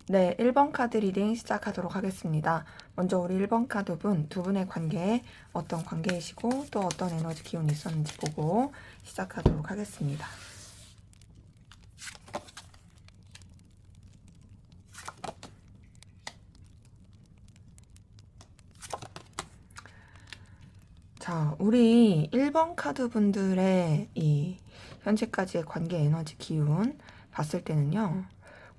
네, 1번 카드 리딩 시작하도록 하겠습니다. 먼저 우리 1번 카드분, 두 분의 관계에 어떤 관계이시고 또 어떤 에너지 기운이 있었는지 보고 시작하도록 하겠습니다. 자, 우리 1번 카드 분들의 이 현재까지의 관계 에너지 기운 봤을 때는요.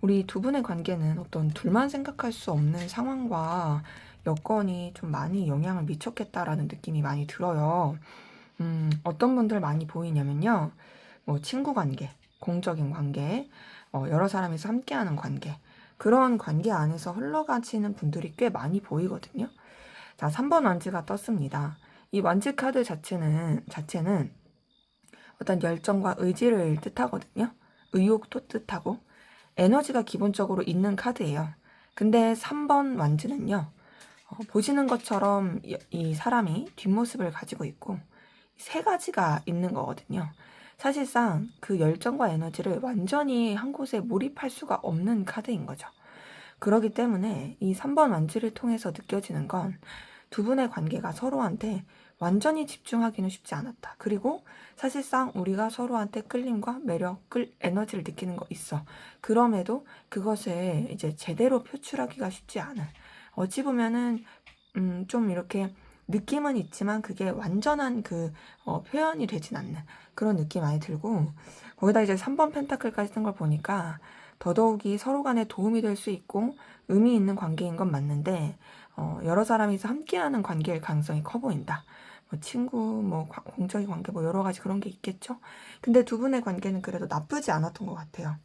우리 두 분의 관계는 어떤 둘만 생각할 수 없는 상황과 여건이 좀 많이 영향을 미쳤겠다라는 느낌이 많이 들어요. 어떤 분들 많이 보이냐면요. 뭐 친구 관계, 공적인 관계, 여러 사람이서 함께하는 관계, 그런 관계 안에서 흘러가시는 분들이 꽤 많이 보이거든요. 자, 3번 완지가 떴습니다. 이 완지 카드 자체는 어떤 열정과 의지를 뜻하거든요. 의욕도 뜻하고 에너지가 기본적으로 있는 카드예요. 근데 3번 완지는요. 보시는 것처럼 이 사람이 뒷모습을 가지고 있고 세 가지가 있는 거거든요. 사실상 그 열정과 에너지를 완전히 한 곳에 몰입할 수가 없는 카드인 거죠. 그렇기 때문에 이 3번 완지를 통해서 느껴지는 건 두 분의 관계가 서로한테 완전히 집중하기는 쉽지 않았다. 그리고 사실상 우리가 서로한테 끌림과 매력, 에너지를 느끼는 거 있어. 그럼에도 그것을 이제 제대로 표출하기가 쉽지 않은. 어찌 보면은 좀 이렇게 느낌은 있지만 그게 완전한 표현이 되진 않는 그런 느낌 많이 들고, 거기다 이제 3번 펜타클까지 뜬 걸 보니까 더더욱이 서로 간에 도움이 될 수 있고 의미 있는 관계인 건 맞는데, 여러 사람이서 함께하는 관계일 가능성이 커 보인다. 뭐 친구, 뭐 공적인 관계, 뭐 여러 가지 그런 게 있겠죠. 근데 두 분의 관계는 그래도 나쁘지 않았던 것 같아요.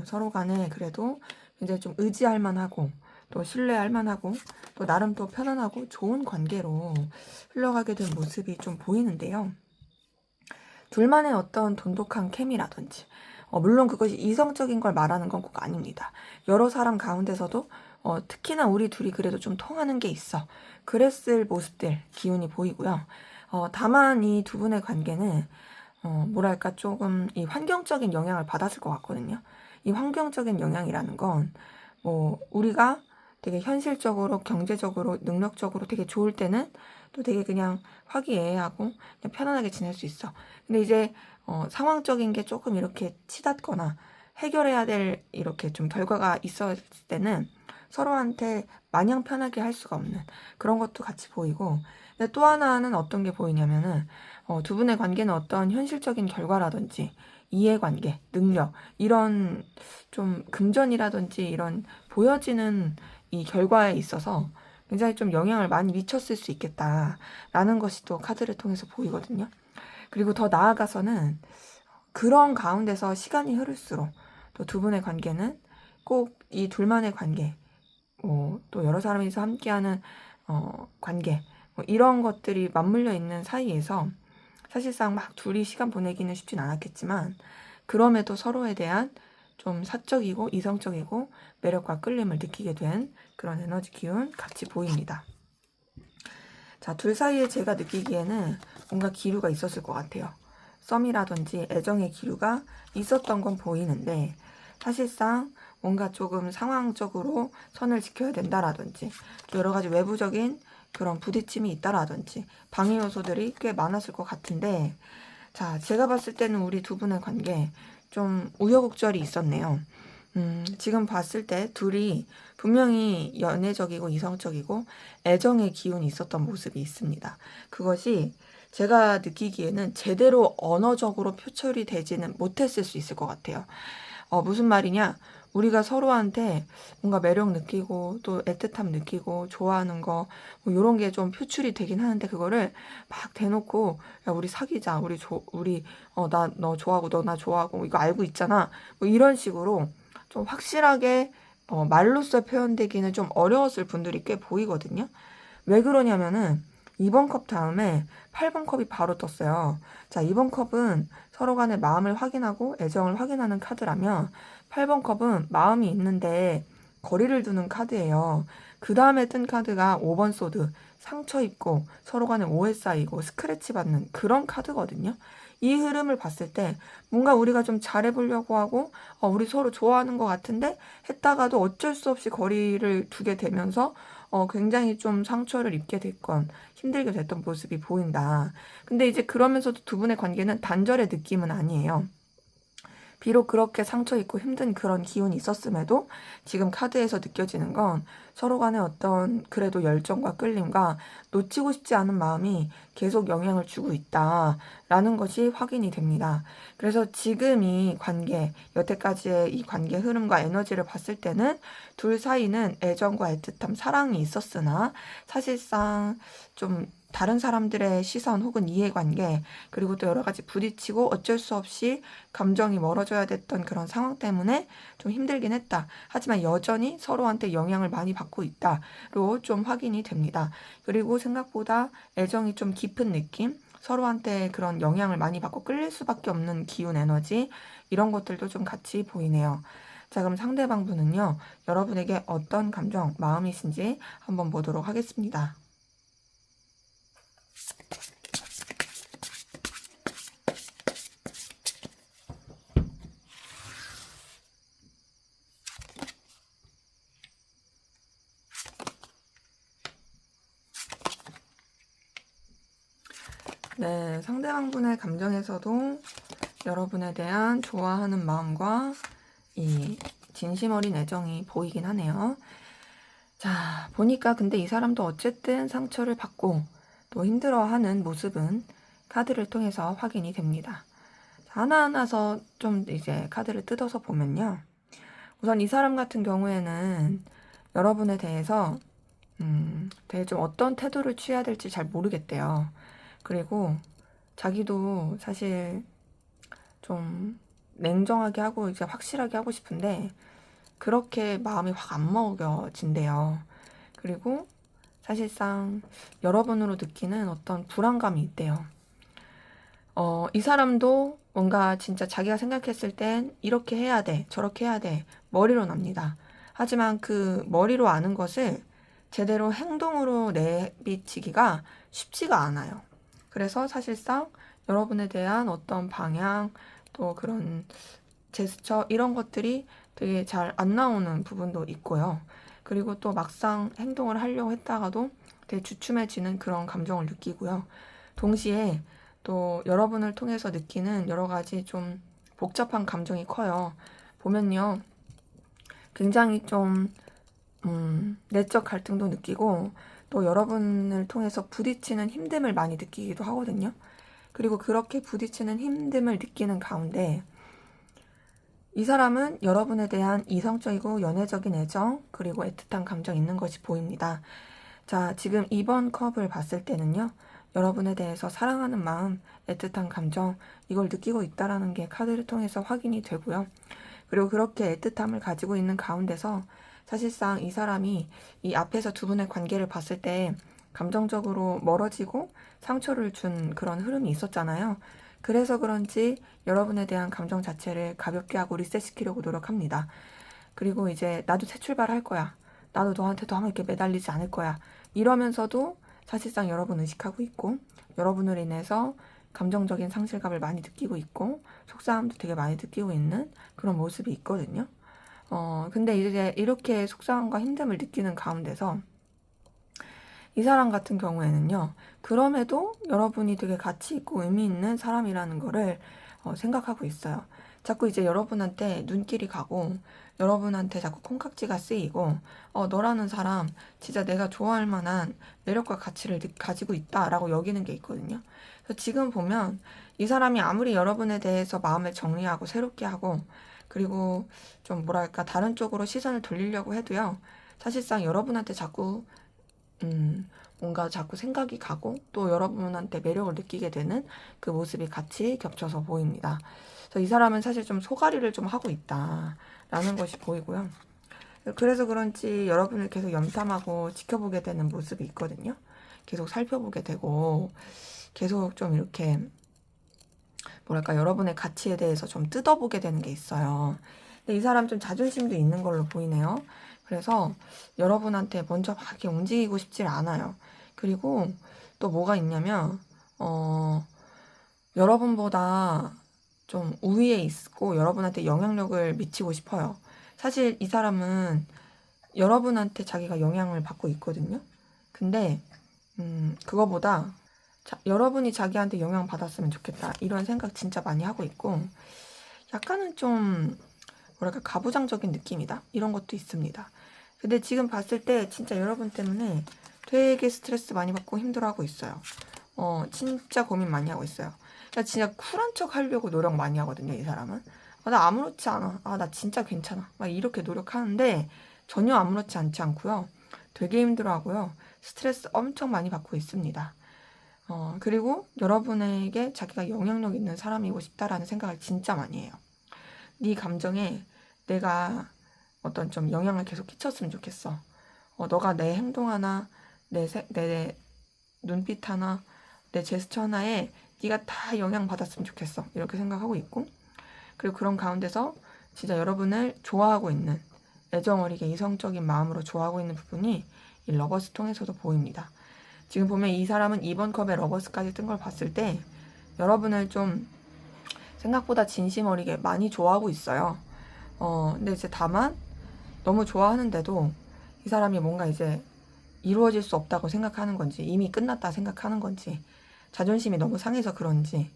서로 간에 그래도 굉장히 좀 의지할 만하고 또 신뢰할 만하고 또 나름 또 편안하고 좋은 관계로 흘러가게 된 모습이 좀 보이는데요. 둘만의 어떤 돈독한 케미라든지, 물론 그것이 이성적인 걸 말하는 건 꼭 아닙니다. 여러 사람 가운데서도 특히나 우리 둘이 그래도 좀 통하는 게 있어. 그랬을 모습들, 기운이 보이고요. 다만 이 두 분의 관계는 뭐랄까 조금 이 환경적인 영향을 받았을 것 같거든요. 이 환경적인 영향이라는 건 우리가 되게 현실적으로, 경제적으로, 능력적으로 되게 좋을 때는 또 되게 그냥 화기애애하고 그냥 편안하게 지낼 수 있어. 근데 이제 상황적인 게 조금 이렇게 치닫거나 해결해야 될 이렇게 좀 결과가 있었을 때는 서로한테 마냥 편하게 할 수가 없는 그런 것도 같이 보이고, 근데 또 하나는 어떤 게 보이냐면은 두 분의 관계는 어떤 현실적인 결과라든지 이해관계, 능력 이런 좀 금전이라든지 이런 보여지는 이 결과에 있어서 굉장히 좀 영향을 많이 미쳤을 수 있겠다라는 것이 또 카드를 통해서 보이거든요. 그리고 더 나아가서는 그런 가운데서 시간이 흐를수록 또 두 분의 관계는 꼭 이 둘만의 관계, 또 여러 사람이서 함께하는 관계, 이런 것들이 맞물려 있는 사이에서 사실상 막 둘이 시간 보내기는 쉽진 않았겠지만 그럼에도 서로에 대한 좀 사적이고 이성적이고 매력과 끌림을 느끼게 된 그런 에너지 기운 같이 보입니다. 자, 둘 사이에 제가 느끼기에는 뭔가 기류가 있었을 것 같아요. 썸이라든지 애정의 기류가 있었던 건 보이는데 사실상 뭔가 조금 상황적으로 선을 지켜야 된다라든지 여러 가지 외부적인 그런 부딪힘이 있다라든지 방해 요소들이 꽤 많았을 것 같은데, 자, 제가 봤을 때는 우리 두 분의 관계 좀 우여곡절이 있었네요. 지금 봤을 때 둘이 분명히 연애적이고 이성적이고 애정의 기운이 있었던 모습이 있습니다. 그것이 제가 느끼기에는 제대로 언어적으로 표출이 되지는 못했을 수 있을 것 같아요. 무슨 말이냐? 우리가 서로한테 뭔가 매력 느끼고 또 애틋함 느끼고 좋아하는 거 이런 게 좀 표출이 되긴 하는데 그거를 막 대놓고 야 우리 사귀자 우리 나 너 좋아하고 너 나 좋아하고 이거 알고 있잖아 이런 식으로 좀 확실하게 말로써 표현되기는 좀 어려웠을 분들이 꽤 보이거든요. 왜 그러냐면은 2번 컵 다음에 8번 컵이 바로 떴어요. 자, 2번 컵은 서로 간의 마음을 확인하고 애정을 확인하는 카드라면 8번 컵은 마음이 있는데 거리를 두는 카드예요. 그 다음에 뜬 카드가 5번 소드, 상처 입고 서로 간에 오해 쌓이고 스크래치 받는 그런 카드거든요. 이 흐름을 봤을 때 뭔가 우리가 좀 잘해보려고 하고 우리 서로 좋아하는 것 같은데 했다가도 어쩔 수 없이 거리를 두게 되면서 굉장히 좀 상처를 입게 됐건 힘들게 됐던 모습이 보인다. 근데 이제 그러면서도 두 분의 관계는 단절의 느낌은 아니에요. 비록 그렇게 상처 입고 힘든 그런 기운이 있었음에도 지금 카드에서 느껴지는 건 서로 간의 어떤 그래도 열정과 끌림과 놓치고 싶지 않은 마음이 계속 영향을 주고 있다라는 것이 확인이 됩니다. 그래서 지금 이 관계, 여태까지의 이 관계 흐름과 에너지를 봤을 때는 둘 사이는 애정과 애틋함, 사랑이 있었으나 사실상 좀 다른 사람들의 시선 혹은 이해관계 그리고 또 여러 가지 부딪히고 어쩔 수 없이 감정이 멀어져야 됐던 그런 상황 때문에 좀 힘들긴 했다. 하지만 여전히 서로한테 영향을 많이 받고 있다로 좀 확인이 됩니다. 그리고 생각보다 애정이 좀 깊은 느낌? 서로한테 그런 영향을 많이 받고 끌릴 수밖에 없는 기운 에너지 이런 것들도 좀 같이 보이네요. 자, 그럼 상대방 분은요, 여러분에게 어떤 감정, 마음이신지 한번 보도록 하겠습니다. 네, 상대방 분의 감정에서도 여러분에 대한 좋아하는 마음과 이 진심 어린 애정이 보이긴 하네요. 자, 보니까 근데 이 사람도 어쨌든 상처를 받고 또 힘들어하는 모습은 카드를 통해서 확인이 됩니다. 하나하나서 좀 이제 카드를 뜯어서 보면요. 우선 이 사람 같은 경우에는 여러분에 대해서 되게 좀 어떤 태도를 취해야 될지 잘 모르겠대요. 그리고 자기도 사실 좀 냉정하게 하고 이제 확실하게 하고 싶은데 그렇게 마음이 확 안 먹여진대요. 그리고 사실상 여러분으로 느끼는 어떤 불안감이 있대요. 이 사람도 뭔가 진짜 자기가 생각했을 땐 이렇게 해야 돼, 저렇게 해야 돼, 머리로 납니다. 하지만 그 머리로 아는 것을 제대로 행동으로 내비치기가 쉽지가 않아요. 그래서 사실상 여러분에 대한 어떤 방향, 또 그런 제스처 이런 것들이 되게 잘 안 나오는 부분도 있고요. 그리고 또 막상 행동을 하려고 했다가도 되게 주춤해지는 그런 감정을 느끼고요. 동시에 또 여러분을 통해서 느끼는 여러 가지 좀 복잡한 감정이 커요. 보면요. 굉장히 좀 내적 갈등도 느끼고 또 여러분을 통해서 부딪히는 힘듦을 많이 느끼기도 하거든요. 그리고 그렇게 부딪히는 힘듦을 느끼는 가운데 이 사람은 여러분에 대한 이성적이고 연애적인 애정 그리고 애틋한 감정 있는 것이 보입니다. 자, 지금 2번 컵을 봤을 때는요. 여러분에 대해서 사랑하는 마음, 애틋한 감정 이걸 느끼고 있다라는 게 카드를 통해서 확인이 되고요. 그리고 그렇게 애틋함을 가지고 있는 가운데서 사실상 이 사람이 이 앞에서 두 분의 관계를 봤을 때 감정적으로 멀어지고 상처를 준 그런 흐름이 있었잖아요. 그래서 그런지 여러분에 대한 감정 자체를 가볍게 하고 리셋시키려고 노력합니다. 그리고 이제 나도 새 출발할 거야. 나도 너한테 더 한번 이렇게 매달리지 않을 거야. 이러면서도 사실상 여러분 의식하고 있고 여러분을 인해서 감정적인 상실감을 많이 느끼고 있고 속상함도 되게 많이 느끼고 있는 그런 모습이 있거든요. 근데 이제 이렇게 속상함과 힘듦을 느끼는 가운데서 이 사람 같은 경우에는요, 그럼에도 여러분이 되게 가치 있고 의미 있는 사람이라는 거를 생각하고 있어요. 자꾸 이제 여러분한테 눈길이 가고, 여러분한테 자꾸 콩깍지가 쓰이고, 너라는 사람 진짜 내가 좋아할 만한 매력과 가치를 가지고 있다라고 여기는 게 있거든요. 그래서 지금 보면 이 사람이 아무리 여러분에 대해서 마음을 정리하고 새롭게 하고, 그리고 좀 뭐랄까, 다른 쪽으로 시선을 돌리려고 해도요, 사실상 여러분한테 자꾸 뭔가 자꾸 생각이 가고 또 여러분한테 매력을 느끼게 되는 그 모습이 같이 겹쳐서 보입니다. 그래서 이 사람은 사실 좀 소가리를 좀 하고 있다라는 것이 보이고요. 그래서 그런지 여러분을 계속 염탐하고 지켜보게 되는 모습이 있거든요. 계속 살펴보게 되고 계속 좀 이렇게 뭐랄까 여러분의 가치에 대해서 좀 뜯어보게 되는 게 있어요. 근데 이 사람 좀 자존심도 있는 걸로 보이네요. 그래서 여러분한테 먼저 막 이렇게 움직이고 싶지 않아요. 그리고 또 뭐가 있냐면, 여러분보다 좀 우위에 있고 여러분한테 영향력을 미치고 싶어요. 사실 이 사람은 여러분한테 자기가 영향을 받고 있거든요. 근데, 그거보다 여러분이 자기한테 영향 받았으면 좋겠다. 이런 생각 진짜 많이 하고 있고, 약간은 좀 뭐랄까 가부장적인 느낌이다 이런 것도 있습니다. 근데 지금 봤을 때 진짜 여러분 때문에 되게 스트레스 많이 받고 힘들어하고 있어요. 진짜 고민 많이 하고 있어요. 그러니까 진짜 쿨한 척 하려고 노력 많이 하거든요, 이 사람은. 나 아무렇지 않아. 나 진짜 괜찮아. 막 이렇게 노력하는데 전혀 아무렇지 않지 않고요. 되게 힘들어하고요. 스트레스 엄청 많이 받고 있습니다. 그리고 여러분에게 자기가 영향력 있는 사람이고 싶다라는 생각을 진짜 많이 해요. 네 감정에 내가 어떤 좀 영향을 계속 끼쳤으면 좋겠어. 너가 내 행동 하나, 내 눈빛 하나, 내 제스처 하나에 네가 다 영향받았으면 좋겠어. 이렇게 생각하고 있고 그리고 그런 가운데서 진짜 여러분을 좋아하고 있는 애정 어리게 이성적인 마음으로 좋아하고 있는 부분이 이 러버스 통해서도 보입니다. 지금 보면 이 사람은 2번 컵에 러버스까지 뜬 걸 봤을 때 여러분을 좀 생각보다 진심 어리게 많이 좋아하고 있어요. 근데 이제 다만 너무 좋아하는데도 이 사람이 뭔가 이제 이루어질 수 없다고 생각하는 건지 이미 끝났다 생각하는 건지 자존심이 너무 상해서 그런지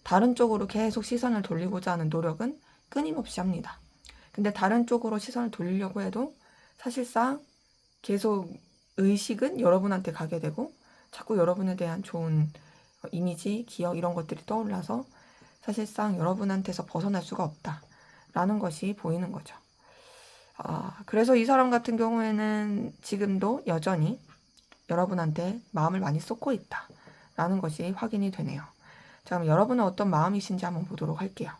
다른 쪽으로 계속 시선을 돌리고자 하는 노력은 끊임없이 합니다. 근데 다른 쪽으로 시선을 돌리려고 해도 사실상 계속 의식은 여러분한테 가게 되고 자꾸 여러분에 대한 좋은 이미지, 기억 이런 것들이 떠올라서 사실상 여러분한테서 벗어날 수가 없다라는 것이 보이는 거죠. 그래서 이 사람 같은 경우에는 지금도 여전히 여러분한테 마음을 많이 쏟고 있다라는 것이 확인이 되네요. 자, 그럼 여러분은 어떤 마음이신지 한번 보도록 할게요.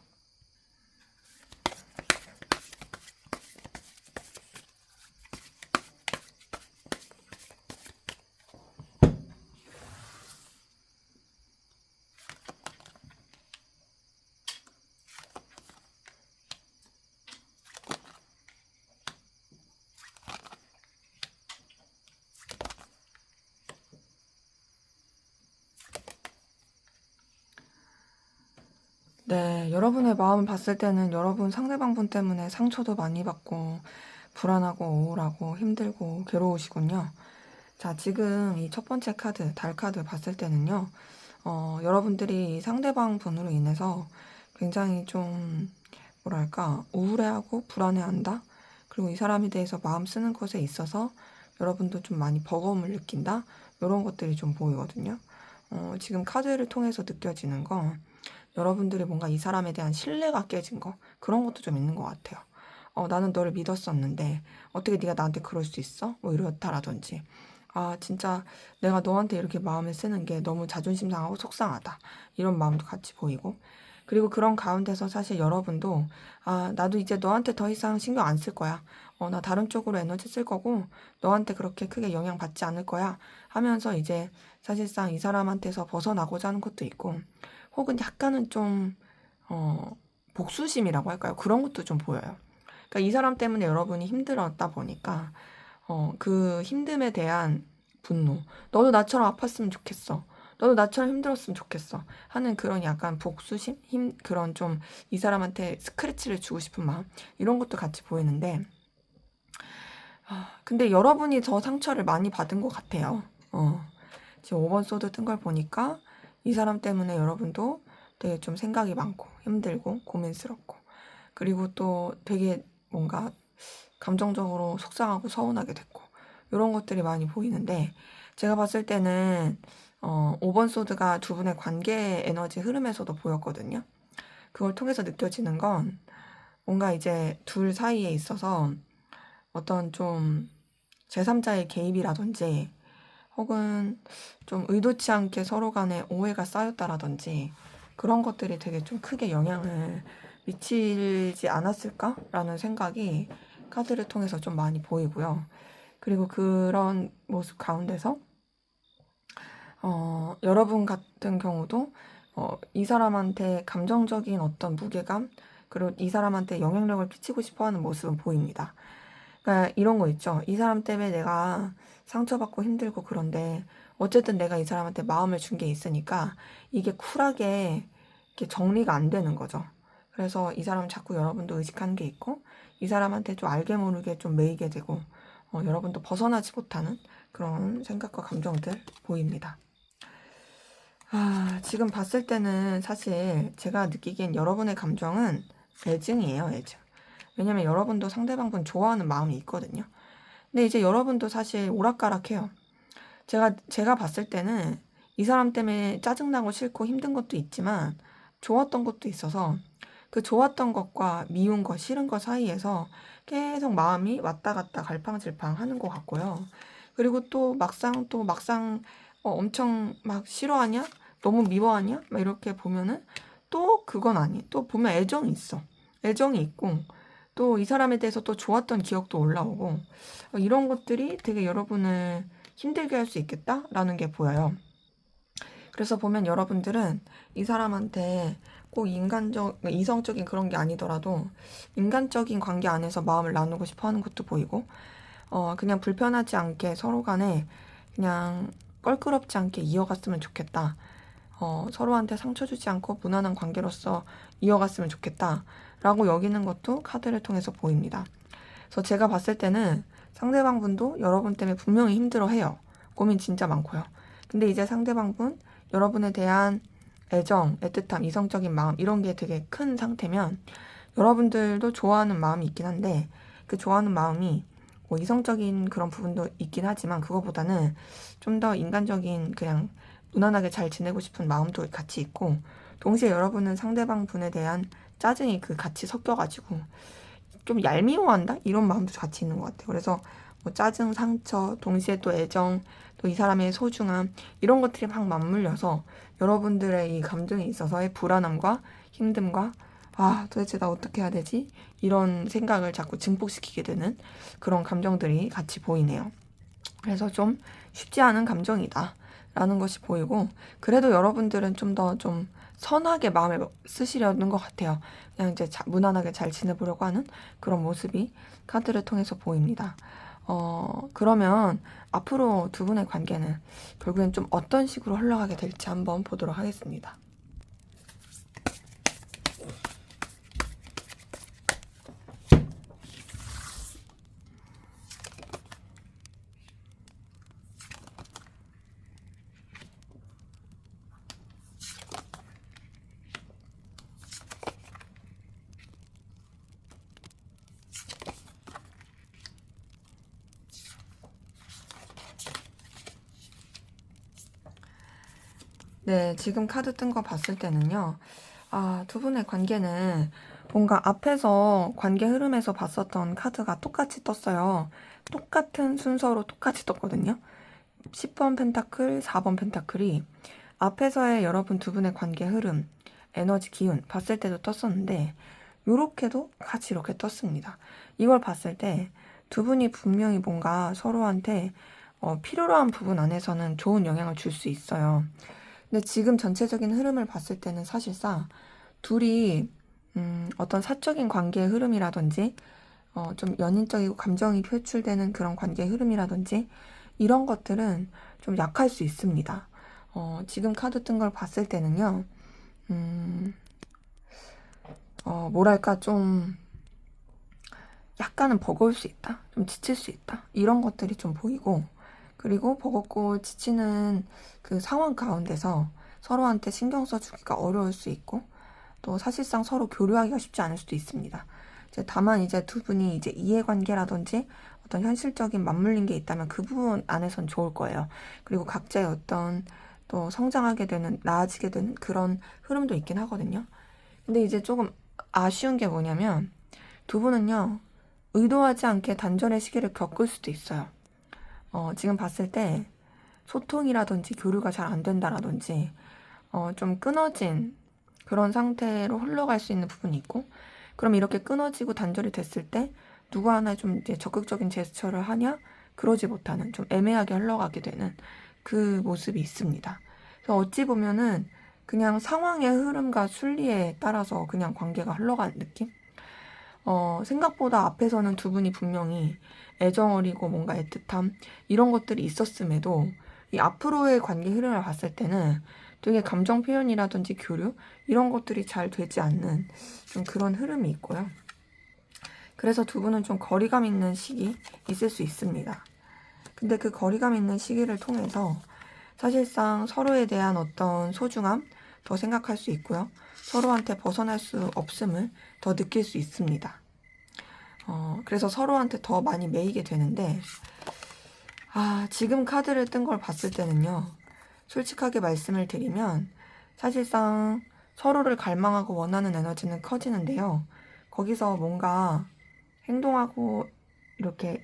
네, 여러분의 마음을 봤을 때는 여러분 상대방분 때문에 상처도 많이 받고 불안하고 우울하고 힘들고 괴로우시군요. 자, 지금 이 첫 번째 카드, 달 카드 봤을 때는요. 여러분들이 상대방 분으로 인해서 굉장히 좀 뭐랄까 우울해하고 불안해한다. 그리고 이 사람에 대해서 마음 쓰는 것에 있어서 여러분도 좀 많이 버거움을 느낀다. 이런 것들이 좀 보이거든요. 지금 카드를 통해서 느껴지는 건 여러분들이 뭔가 이 사람에 대한 신뢰가 깨진 거 그런 것도 좀 있는 것 같아요. 나는 너를 믿었었는데 어떻게 네가 나한테 그럴 수 있어? 뭐 이렇다라든지 아 진짜 내가 너한테 이렇게 마음을 쓰는 게 너무 자존심 상하고 속상하다 이런 마음도 같이 보이고 그리고 그런 가운데서 사실 여러분도 아 나도 이제 너한테 더 이상 신경 안 쓸 거야. 나 다른 쪽으로 에너지 쓸 거고 너한테 그렇게 크게 영향받지 않을 거야 하면서 이제 사실상 이 사람한테서 벗어나고자 하는 것도 있고 혹은 약간은 좀 복수심이라고 할까요? 그런 것도 좀 보여요. 그러니까 이 사람 때문에 여러분이 힘들었다 보니까 그 힘듦에 대한 분노. 너도 나처럼 아팠으면 좋겠어. 너도 나처럼 힘들었으면 좋겠어. 하는 그런 약간 복수심? 그런 좀 이 사람한테 스크래치를 주고 싶은 마음. 이런 것도 같이 보이는데, 근데 여러분이 더 상처를 많이 받은 것 같아요. 지금 5번 소드 뜬 걸 보니까 이 사람 때문에 여러분도 되게 좀 생각이 많고 힘들고 고민스럽고 그리고 또 되게 뭔가 감정적으로 속상하고 서운하게 됐고 이런 것들이 많이 보이는데 제가 봤을 때는 5번 소드가 두 분의 관계 에너지 흐름에서도 보였거든요. 그걸 통해서 느껴지는 건 뭔가 이제 둘 사이에 있어서 어떤 좀 제3자의 개입이라든지 혹은 좀 의도치 않게 서로 간에 오해가 쌓였다라든지 그런 것들이 되게 좀 크게 영향을 미치지 않았을까라는 생각이 카드를 통해서 좀 많이 보이고요. 그리고 그런 모습 가운데서 여러분 같은 경우도 이 사람한테 감정적인 어떤 무게감 그리고 이 사람한테 영향력을 끼치고 싶어하는 모습은 보입니다. 그러니까 이런 거 있죠. 이 사람 때문에 내가 상처받고 힘들고 그런데 어쨌든 내가 이 사람한테 마음을 준 게 있으니까 이게 쿨하게 이렇게 정리가 안 되는 거죠. 그래서 이 사람 자꾸 여러분도 의식하는 게 있고 이 사람한테 좀 알게 모르게 좀 매이게 되고 여러분도 벗어나지 못하는 그런 생각과 감정들 보입니다. 지금 봤을 때는 사실 제가 느끼기엔 여러분의 감정은 애증이에요, 애증. 왜냐면 여러분도 상대방분 좋아하는 마음이 있거든요. 근데 이제 여러분도 사실 오락가락해요. 제가 봤을 때는 이 사람 때문에 짜증나고 싫고 힘든 것도 있지만 좋았던 것도 있어서 그 좋았던 것과 미운 것, 싫은 것 사이에서 계속 마음이 왔다 갔다 갈팡질팡 하는 것 같고요. 그리고 또 막상 엄청 막 싫어하냐? 너무 미워하냐? 막 이렇게 보면은 또 그건 아니. 또 보면 애정이 있어. 애정이 있고 또 이 사람에 대해서 또 좋았던 기억도 올라오고 이런 것들이 되게 여러분을 힘들게 할 수 있겠다라는 게 보여요. 그래서 보면 여러분들은 이 사람한테 꼭 이성적인 그런 게 아니더라도 인간적인 관계 안에서 마음을 나누고 싶어 하는 것도 보이고, 그냥 불편하지 않게 서로 간에 그냥 껄끄럽지 않게 이어갔으면 좋겠다. 서로한테 상처 주지 않고 무난한 관계로서 이어갔으면 좋겠다. 라고 여기는 것도 카드를 통해서 보입니다. 그래서 제가 봤을 때는 상대방 분도 여러분 때문에 분명히 힘들어 해요. 고민 진짜 많고요. 근데 이제 상대방 분, 여러분에 대한 애정, 애틋함, 이성적인 마음 이런 게 되게 큰 상태면 여러분들도 좋아하는 마음이 있긴 한데 그 좋아하는 마음이 뭐 이성적인 그런 부분도 있긴 하지만 그거보다는 좀 더 인간적인 그냥 무난하게 잘 지내고 싶은 마음도 같이 있고 동시에 여러분은 상대방 분에 대한 짜증이 같이 섞여가지고 좀 얄미워한다? 이런 마음도 같이 있는 것 같아요. 그래서 뭐 짜증, 상처, 동시에 또 애정, 또 이 사람의 소중함 이런 것들이 막 맞물려서 여러분들의 이 감정에 있어서의 불안함과 힘듦과 도대체 나 어떻게 해야 되지? 이런 생각을 자꾸 증폭시키게 되는 그런 감정들이 같이 보이네요. 그래서 좀 쉽지 않은 감정이다 라는 것이 보이고 그래도 여러분들은 좀 더 좀 선하게 마음을 쓰시려는 것 같아요. 그냥 이제 무난하게 잘 지내보려고 하는 그런 모습이 카드를 통해서 보입니다. 그러면 앞으로 두 분의 관계는 결국엔 좀 어떤 식으로 흘러가게 될지 한번 보도록 하겠습니다. 네, 지금 카드 뜬 거 봤을 때는요. 두 분의 관계는 뭔가 앞에서 관계 흐름에서 봤었던 카드가 똑같이 떴어요. 똑같은 순서로 똑같이 떴거든요. 10번 펜타클, 4번 펜타클이 앞에서의 여러분 두 분의 관계 흐름, 에너지 기운 봤을 때도 떴었는데 요렇게도 같이 이렇게 떴습니다. 이걸 봤을 때 두 분이 분명히 뭔가 서로한테 필요로 한 부분 안에서는 좋은 영향을 줄 수 있어요. 근데 지금 전체적인 흐름을 봤을 때는 사실상 둘이 어떤 사적인 관계의 흐름이라든지 좀 연인적이고 감정이 표출되는 그런 관계의 흐름이라든지 이런 것들은 좀 약할 수 있습니다. 지금 카드 뜬 걸 봤을 때는요. 뭐랄까 좀 약간은 버거울 수 있다. 좀 지칠 수 있다. 이런 것들이 좀 보이고 그리고 버겁고 지치는 그 상황 가운데서 서로한테 신경 써주기가 어려울 수 있고 또 사실상 서로 교류하기가 쉽지 않을 수도 있습니다. 다만 이제 두 분이 이제 이해관계라든지 어떤 현실적인 맞물린 게 있다면 그 부분 안에선 좋을 거예요. 그리고 각자의 어떤 또 성장하게 되는, 나아지게 되는 그런 흐름도 있긴 하거든요. 근데 이제 조금 아쉬운 게 뭐냐면 두 분은요, 의도하지 않게 단절의 시기를 겪을 수도 있어요. 지금 봤을 때 소통이라든지 교류가 잘 안 된다라든지 좀 끊어진 그런 상태로 흘러갈 수 있는 부분이 있고 그럼 이렇게 끊어지고 단절이 됐을 때 누구 하나 좀 이제 적극적인 제스처를 하냐? 그러지 못하는 좀 애매하게 흘러가게 되는 그 모습이 있습니다. 그래서 어찌 보면은 그냥 상황의 흐름과 순리에 따라서 그냥 관계가 흘러가는 느낌? 생각보다 앞에서는 두 분이 분명히 애정어리고 뭔가 애틋함 이런 것들이 있었음에도 이 앞으로의 관계 흐름을 봤을 때는 되게 감정 표현이라든지 교류 이런 것들이 잘 되지 않는 좀 그런 흐름이 있고요. 그래서 두 분은 좀 거리감 있는 시기 있을 수 있습니다. 근데 그 거리감 있는 시기를 통해서 사실상 서로에 대한 어떤 소중함 더 생각할 수 있고요. 서로한테 벗어날 수 없음을 더 느낄 수 있습니다. 그래서 서로한테 더 많이 매이게 되는데 지금 카드를 뜬 걸 봤을 때는요. 솔직하게 말씀을 드리면 사실상 서로를 갈망하고 원하는 에너지는 커지는데요. 거기서 뭔가 행동하고 이렇게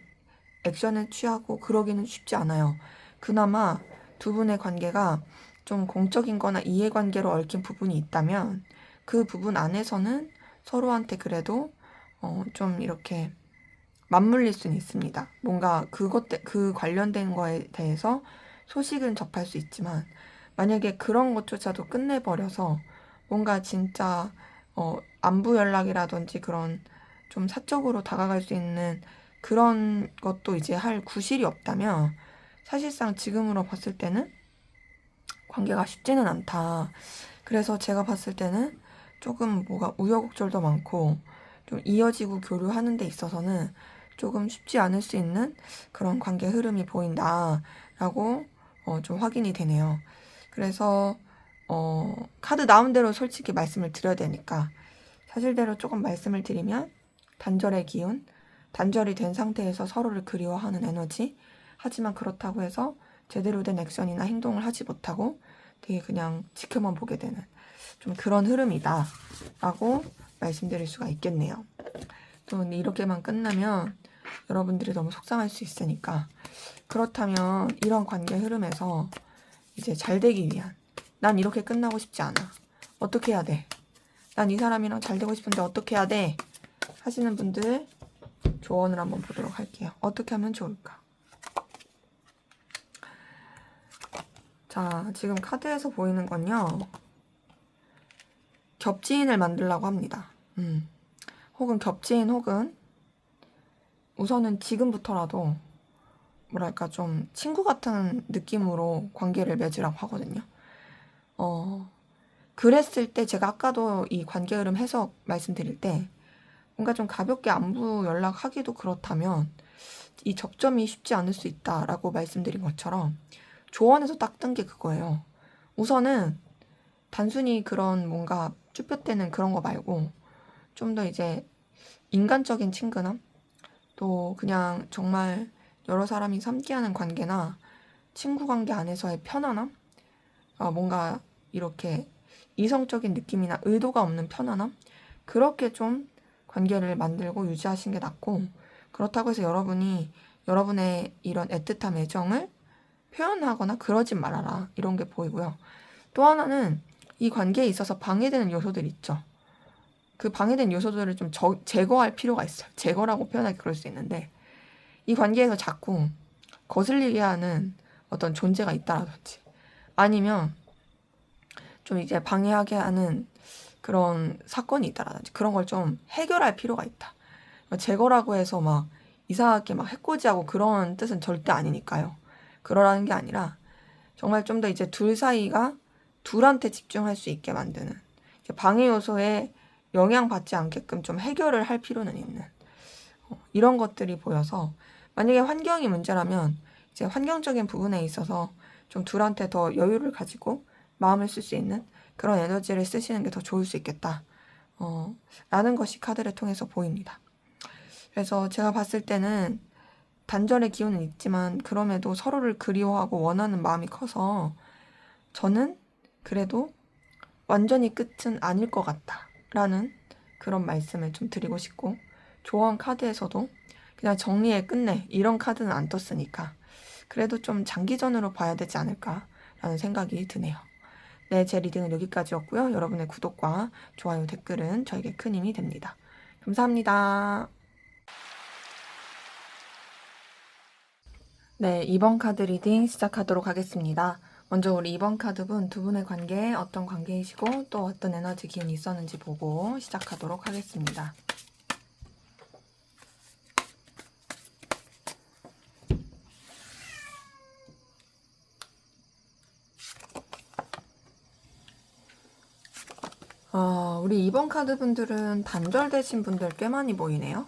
액션을 취하고 그러기는 쉽지 않아요. 그나마 두 분의 관계가 좀 공적인 거나 이해관계로 얽힌 부분이 있다면 그 부분 안에서는 서로한테 그래도 좀 이렇게 맞물릴 수는 있습니다. 뭔가 그 관련된 거에 대해서 소식은 접할 수 있지만 만약에 그런 것조차도 끝내버려서 뭔가 진짜 안부 연락이라든지 그런 좀 사적으로 다가갈 수 있는 그런 것도 이제 할 구실이 없다면 사실상 지금으로 봤을 때는 관계가 쉽지는 않다. 그래서 제가 봤을 때는 조금 뭐가 우여곡절도 많고 좀 이어지고 교류하는 데 있어서는 조금 쉽지 않을 수 있는 그런 관계 흐름이 보인다라고 좀 확인이 되네요. 그래서 카드 나온 대로 솔직히 말씀을 드려야 되니까 사실대로 조금 말씀을 드리면 단절의 기운, 단절이 된 상태에서 서로를 그리워하는 에너지, 하지만 그렇다고 해서 제대로 된 액션이나 행동을 하지 못하고 되게 그냥 지켜만 보게 되는 좀 그런 흐름이다 라고 말씀드릴 수가 있겠네요. 또 근데 이렇게만 끝나면 여러분들이 너무 속상할 수 있으니까 그렇다면 이런 관계 흐름에서 이제 잘 되기 위한 난 이렇게 끝나고 싶지 않아. 어떻게 해야 돼? 난 이 사람이랑 잘 되고 싶은데 어떻게 해야 돼? 하시는 분들 조언을 한번 보도록 할게요. 어떻게 하면 좋을까? 자, 지금 카드에서 보이는 건요. 겹지인을 만들려고 합니다. 혹은 겹지인 혹은 우선은 지금부터라도 뭐랄까 좀 친구 같은 느낌으로 관계를 맺으라고 하거든요. 그랬을 때 제가 아까도 이 관계 흐름 해석 말씀드릴 때 뭔가 좀 가볍게 안부 연락하기도 그렇다면 이 접점이 쉽지 않을 수 있다라고 말씀드린 것처럼 조언에서 딱 뜬 게 그거예요. 우선은 단순히 그런 뭔가 쭈뼛대는 그런 거 말고 좀 더 이제 인간적인 친근함 또 그냥 정말 여러 사람이 함께하는 관계나 친구 관계 안에서의 편안함 뭔가 이렇게 이성적인 느낌이나 의도가 없는 편안함, 그렇게 좀 관계를 만들고 유지하시는 게 낫고, 그렇다고 해서 여러분이 여러분의 이런 애틋한 애정을 표현하거나 그러진 말아라, 이런 게 보이고요. 또 하나는 이 관계에 있어서 방해되는 요소들 있죠. 그 방해된 요소들을 좀 제거할 필요가 있어요. 제거라고 표현하기 그럴 수 있는데, 이 관계에서 자꾸 거슬리게 하는 어떤 존재가 있다라든지, 아니면 좀 이제 방해하게 하는 그런 사건이 있다라든지, 그런 걸 좀 해결할 필요가 있다. 제거라고 해서 막 이상하게 막 해코지하고 그런 뜻은 절대 아니니까요. 그러라는 게 아니라 정말 좀 더 이제 둘 사이가 둘한테 집중할 수 있게 만드는, 방해 요소에 영향받지 않게끔 좀 해결을 할 필요는 있는 이런 것들이 보여서, 만약에 환경이 문제라면 이제 환경적인 부분에 있어서 좀 둘한테 더 여유를 가지고 마음을 쓸 수 있는 그런 에너지를 쓰시는 게 더 좋을 수 있겠다, 라는 것이 카드를 통해서 보입니다. 그래서 제가 봤을 때는 단절의 기운은 있지만 그럼에도 서로를 그리워하고 원하는 마음이 커서, 저는 그래도 완전히 끝은 아닐 것 같다 라는 그런 말씀을 좀 드리고 싶고, 조언 카드에서도 그냥 정리해 끝내 이런 카드는 안 떴으니까 그래도 좀 장기전으로 봐야 되지 않을까 라는 생각이 드네요. 네, 제 리딩은 여기까지였고요. 여러분의 구독과 좋아요, 댓글은 저에게 큰 힘이 됩니다. 감사합니다. 네, 2번 카드 리딩 시작하도록 하겠습니다. 먼저 우리 2번 카드분, 두 분의 관계에 어떤 관계이시고 또 어떤 에너지 기운이 있었는지 보고 시작하도록 하겠습니다. 우리 2번 카드 분들은 단절되신 분들 꽤 많이 보이네요.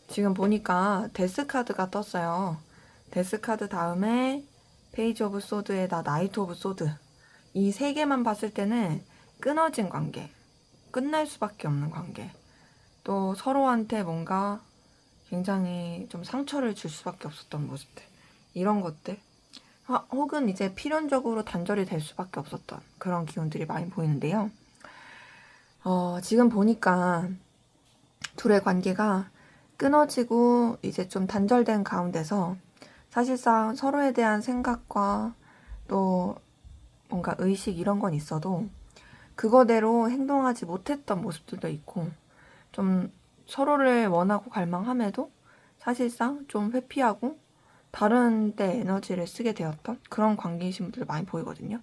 지금 보니까 데스 카드가 떴어요. 데스 카드 다음에 페이지 오브 소드에다 나이트 오브 소드. 이 세 개만 봤을 때는 끊어진 관계, 끝날 수밖에 없는 관계, 또 서로한테 뭔가 굉장히 좀 상처를 줄 수밖에 없었던 모습들, 이런 것들, 혹은 이제 필연적으로 단절이 될 수밖에 없었던 그런 기운들이 많이 보이는데요. 지금 보니까 둘의 관계가 끊어지고 이제 좀 단절된 가운데서 사실상 서로에 대한 생각과 또 뭔가 의식 이런 건 있어도 그거대로 행동하지 못했던 모습들도 있고, 좀 서로를 원하고 갈망함에도 사실상 좀 회피하고 다른 데 에너지를 쓰게 되었던 그런 관계이신 분들 많이 보이거든요.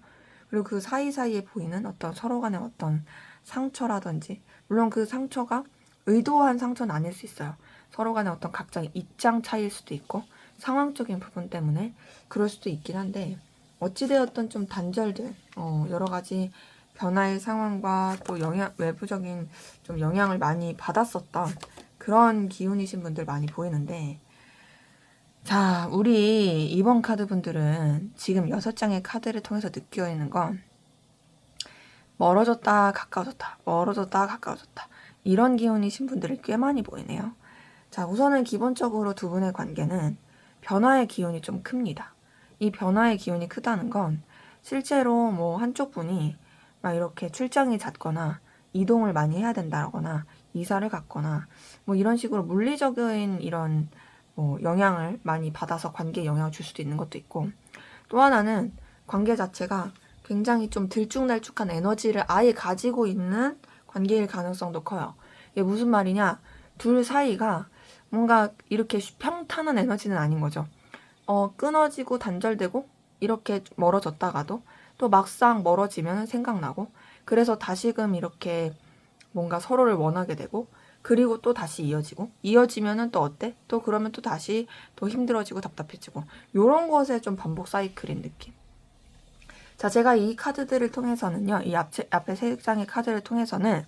그리고 그 사이사이에 보이는 어떤 서로 간의 어떤 상처라든지, 물론 그 상처가 의도한 상처는 아닐 수 있어요. 서로 간의 어떤 각자의 입장 차이일 수도 있고 상황적인 부분 때문에 그럴 수도 있긴 한데, 어찌되었든 좀 단절된 여러 가지 변화의 상황과 또 외부적인 좀 영향을 많이 받았었던 그런 기운이신 분들 많이 보이는데, 자, 우리 2번 카드 분들은 지금 6장의 카드를 통해서 느끼어 있는 건 멀어졌다 가까워졌다, 멀어졌다 가까워졌다, 이런 기운이신 분들이 꽤 많이 보이네요. 자, 우선은 기본적으로 두 분의 관계는 변화의 기운이 좀 큽니다. 이 변화의 기운이 크다는 건 실제로 뭐 한쪽 분이 막 이렇게 출장이 잦거나 이동을 많이 해야 된다거나 이사를 갔거나 뭐 이런 식으로 물리적인 이런 뭐 영향을 많이 받아서 관계에 영향을 줄 수도 있는 것도 있고, 또 하나는 관계 자체가 굉장히 좀 들쭉날쭉한 에너지를 아예 가지고 있는 관계일 가능성도 커요. 이게 무슨 말이냐, 둘 사이가 뭔가 이렇게 평탄한 에너지는 아닌 거죠. 끊어지고 단절되고 이렇게 멀어졌다가도 또 막상 멀어지면 생각나고, 그래서 다시금 이렇게 뭔가 서로를 원하게 되고, 그리고 또 다시 이어지면은 또 어때? 또 그러면 또 다시 더 힘들어지고 답답해지고, 요런 것에 좀 반복 사이클인 느낌. 자, 제가 이 카드들을 통해서는요, 이 앞에 세 장의 카드를 통해서는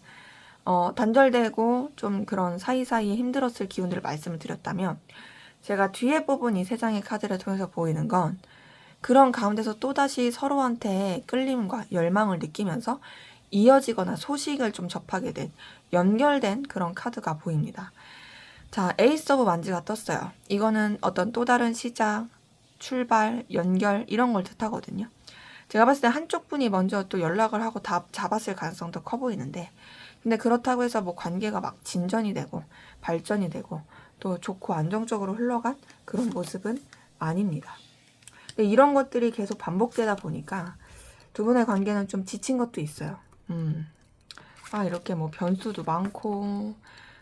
단절되고 좀 그런 사이사이에 힘들었을 기운들을 말씀을 드렸다면, 제가 뒤에 뽑은 이 세 장의 카드를 통해서 보이는 건 그런 가운데서 또다시 서로한테 끌림과 열망을 느끼면서 이어지거나 소식을 좀 접하게 된, 연결된 그런 카드가 보입니다. 자, 에이스 오브 완지가 떴어요. 이거는 어떤 또 다른 시작, 출발, 연결 이런 걸 뜻하거든요. 제가 봤을 때 한쪽 분이 먼저 또 연락을 하고 다 잡았을 가능성도 커 보이는데, 근데 그렇다고 해서 뭐 관계가 막 진전이 되고 발전이 되고 또 좋고 안정적으로 흘러간 그런 모습은 아닙니다. 근데 이런 것들이 계속 반복되다 보니까 두 분의 관계는 좀 지친 것도 있어요. 이렇게 뭐 변수도 많고,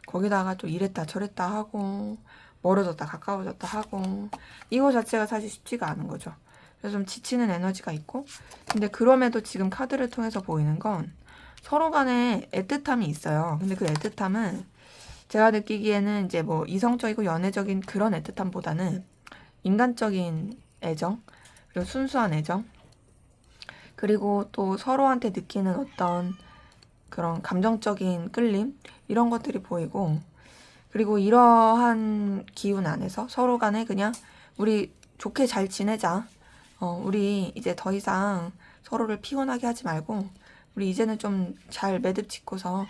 거기다가 또 이랬다 저랬다 하고, 멀어졌다 가까워졌다 하고, 이거 자체가 사실 쉽지가 않은 거죠. 그래서 좀 지치는 에너지가 있고, 근데 그럼에도 지금 카드를 통해서 보이는 건 서로 간에 애틋함이 있어요. 근데 그 애틋함은 제가 느끼기에는 이제 뭐 이성적이고 연애적인 그런 애틋함보다는 인간적인 애정, 그리고 순수한 애정, 그리고 또 서로한테 느끼는 어떤 그런 감정적인 끌림, 이런 것들이 보이고, 그리고 이러한 기운 안에서 서로 간에 그냥 우리 좋게 잘 지내자. 우리 이제 더 이상 서로를 피곤하게 하지 말고, 우리 이제는 좀 잘 매듭 짓고서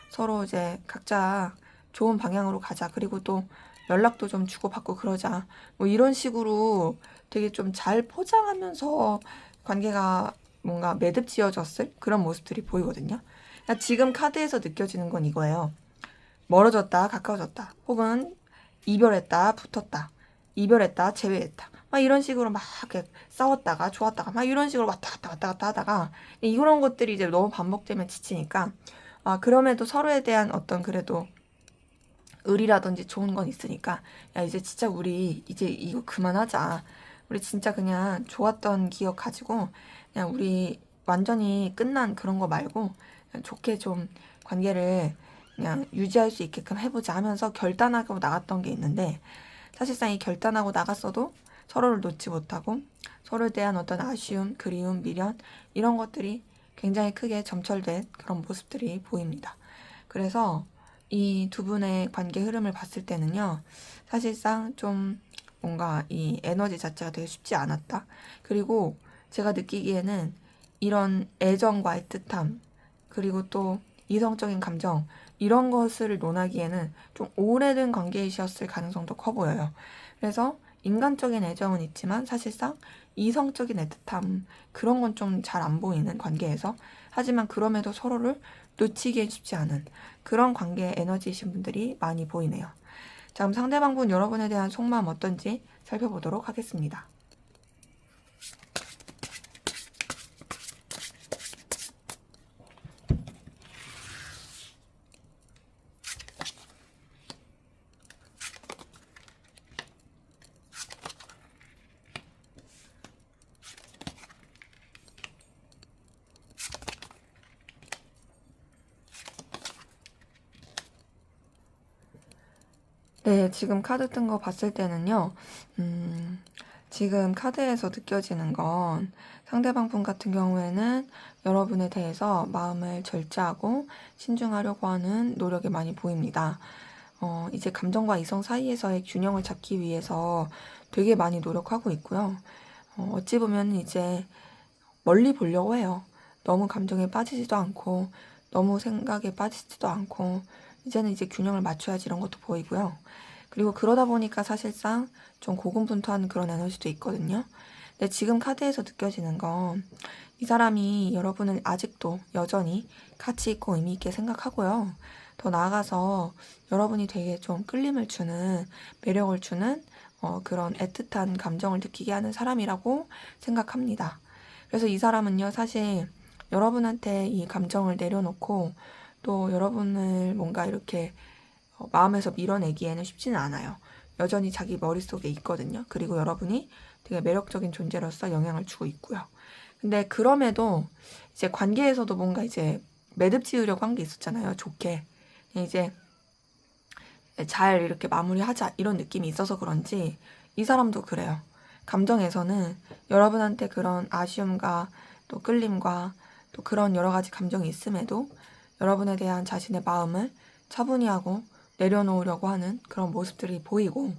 서로 이제 각자 좋은 방향으로 가자. 그리고 또 연락도 좀 주고받고 그러자. 뭐 이런 식으로 되게 좀 잘 포장하면서 관계가 뭔가 매듭 지어졌을 그런 모습들이 보이거든요. 그러니까 지금 카드에서 느껴지는 건 이거예요. 멀어졌다, 가까워졌다. 혹은 이별했다, 붙었다. 이별했다, 제외했다. 막 이런 식으로 막 이렇게 싸웠다가 좋았다가 막 이런 식으로 왔다 갔다 왔다 갔다 하다가 이런 것들이 이제 너무 반복되면 지치니까 그럼에도 서로에 대한 어떤 그래도 의리라든지 좋은 건 있으니까 야 이제 진짜 우리 이제 이거 그만하자. 우리 진짜 그냥 좋았던 기억 가지고 그냥 우리 완전히 끝난 그런 거 말고 그냥 좋게 좀 관계를 그냥 유지할 수 있게끔 해보자 하면서 결단하고 나갔던 게 있는데, 사실상 이 결단하고 나갔어도 서로를 놓지 못하고 서로에 대한 어떤 아쉬움, 그리움, 미련 이런 것들이 굉장히 크게 점철된 그런 모습들이 보입니다. 그래서 이 두 분의 관계 흐름을 봤을 때는요, 사실상 좀 뭔가 이 에너지 자체가 되게 쉽지 않았다. 그리고 제가 느끼기에는 이런 애정과 애틋함, 그리고 또 이성적인 감정, 이런 것을 논하기에는 좀 오래된 관계이셨을 가능성도 커 보여요. 그래서 인간적인 애정은 있지만 사실상 이성적인 애틋함, 그런 건 좀 잘 안 보이는 관계에서, 하지만 그럼에도 서로를 놓치기 쉽지 않은 그런 관계 에너지이신 분들이 많이 보이네요. 자, 그럼 상대방분 여러분에 대한 속마음 어떤지 살펴보도록 하겠습니다. 네, 지금 카드 뜬 거 봤을 때는요, 지금 카드에서 느껴지는 건 상대방 분 같은 경우에는 여러분에 대해서 마음을 절제하고 신중하려고 하는 노력이 많이 보입니다. 이제 감정과 이성 사이에서의 균형을 잡기 위해서 되게 많이 노력하고 있고요. 어찌 보면 이제 멀리 보려고 해요. 너무 감정에 빠지지도 않고, 너무 생각에 빠지지도 않고, 이제는 이제 균형을 맞춰야지 이런 것도 보이고요. 그리고 그러다 보니까 사실상 좀 고군분투하는 그런 에너지도 있거든요. 근데 지금 카드에서 느껴지는 건 이 사람이 여러분을 아직도 여전히 가치 있고 의미 있게 생각하고요. 더 나아가서 여러분이 되게 좀 끌림을 주는, 매력을 주는 그런 애틋한 감정을 느끼게 하는 사람이라고 생각합니다. 그래서 이 사람은요, 사실 여러분한테 이 감정을 내려놓고 또 여러분을 뭔가 이렇게 마음에서 밀어내기에는 쉽지는 않아요. 여전히 자기 머릿속에 있거든요. 그리고 여러분이 되게 매력적인 존재로서 영향을 주고 있고요. 근데 그럼에도 이제 관계에서도 뭔가 이제 매듭 지으려고 한 게 있었잖아요. 좋게. 이제 잘 이렇게 마무리하자 이런 느낌이 있어서 그런지 이 사람도 그래요. 감정에서는 여러분한테 그런 아쉬움과 또 끌림과 또 그런 여러 가지 감정이 있음에도 여러분에 대한 자신의 마음을 차분히 하고 내려놓으려고 하는 그런 모습들이 보이고,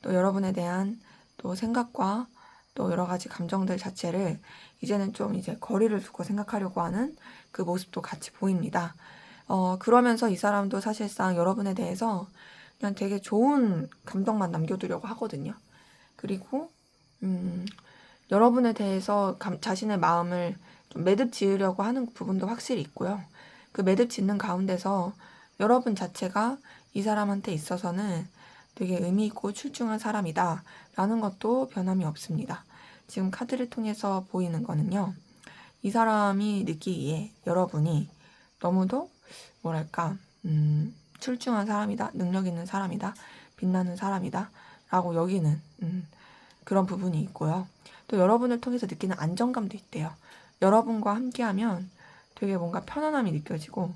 또 여러분에 대한 또 생각과 또 여러 가지 감정들 자체를 이제는 좀 이제 거리를 두고 생각하려고 하는 그 모습도 같이 보입니다. 그러면서 이 사람도 사실상 여러분에 대해서 그냥 되게 좋은 감정만 남겨두려고 하거든요. 그리고 여러분에 대해서 자신의 마음을 좀 매듭 지으려고 하는 부분도 확실히 있고요. 그 매듭 짓는 가운데서 여러분 자체가 이 사람한테 있어서는 되게 의미 있고 출중한 사람이다 라는 것도 변함이 없습니다. 지금 카드를 통해서 보이는 거는요. 이 사람이 느끼기에 여러분이 너무도 뭐랄까 출중한 사람이다, 능력 있는 사람이다, 빛나는 사람이다 라고 여기는 그런 부분이 있고요. 또 여러분을 통해서 느끼는 안정감도 있대요. 여러분과 함께하면 되게 뭔가 편안함이 느껴지고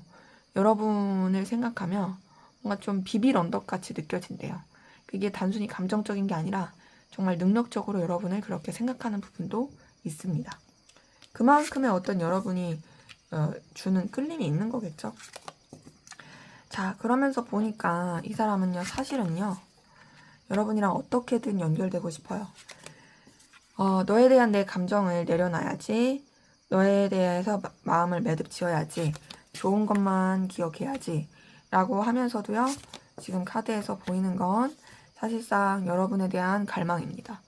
여러분을 생각하면 뭔가 좀 비빌 언덕같이 느껴진대요. 그게 단순히 감정적인 게 아니라 정말 능력적으로 여러분을 그렇게 생각하는 부분도 있습니다. 그만큼의 어떤 여러분이 주는 끌림이 있는 거겠죠. 자, 그러면서 보니까 이 사람은요, 사실은요, 여러분이랑 어떻게든 연결되고 싶어요. 너에 대한 내 감정을 내려놔야지, 너에 대해서 마음을 매듭 지어야지, 좋은 것만 기억해야지 라고 하면서도요, 지금 카드에서 보이는 건 사실상 여러분에 대한 갈망입니다.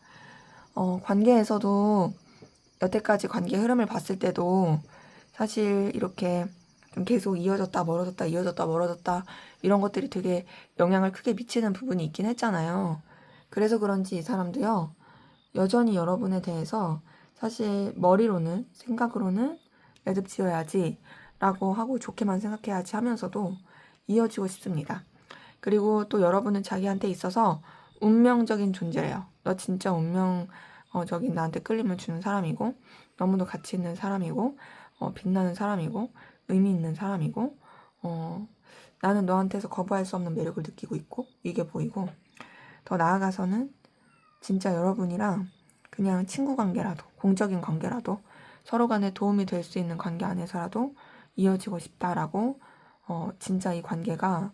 관계에서도 여태까지 관계 흐름을 봤을 때도 사실 이렇게 좀 계속 이어졌다 멀어졌다 이어졌다 멀어졌다 이런 것들이 되게 영향을 크게 미치는 부분이 있긴 했잖아요. 그래서 그런지 이 사람도요, 여전히 여러분에 대해서 사실 머리로는 생각으로는 매듭 지어야지 라고 하고 좋게만 생각해야지 하면서도 이어지고 싶습니다. 그리고 또 여러분은 자기한테 있어서 운명적인 존재래요. 너 진짜 운명적인 나한테 끌림을 주는 사람이고 너무도 가치 있는 사람이고 빛나는 사람이고 의미 있는 사람이고 나는 너한테서 거부할 수 없는 매력을 느끼고 있고 이게 보이고 더 나아가서는 진짜 여러분이랑 그냥 친구 관계라도 공적인 관계라도 서로 간에 도움이 될 수 있는 관계 안에서라도 이어지고 싶다라고 진짜 이 관계가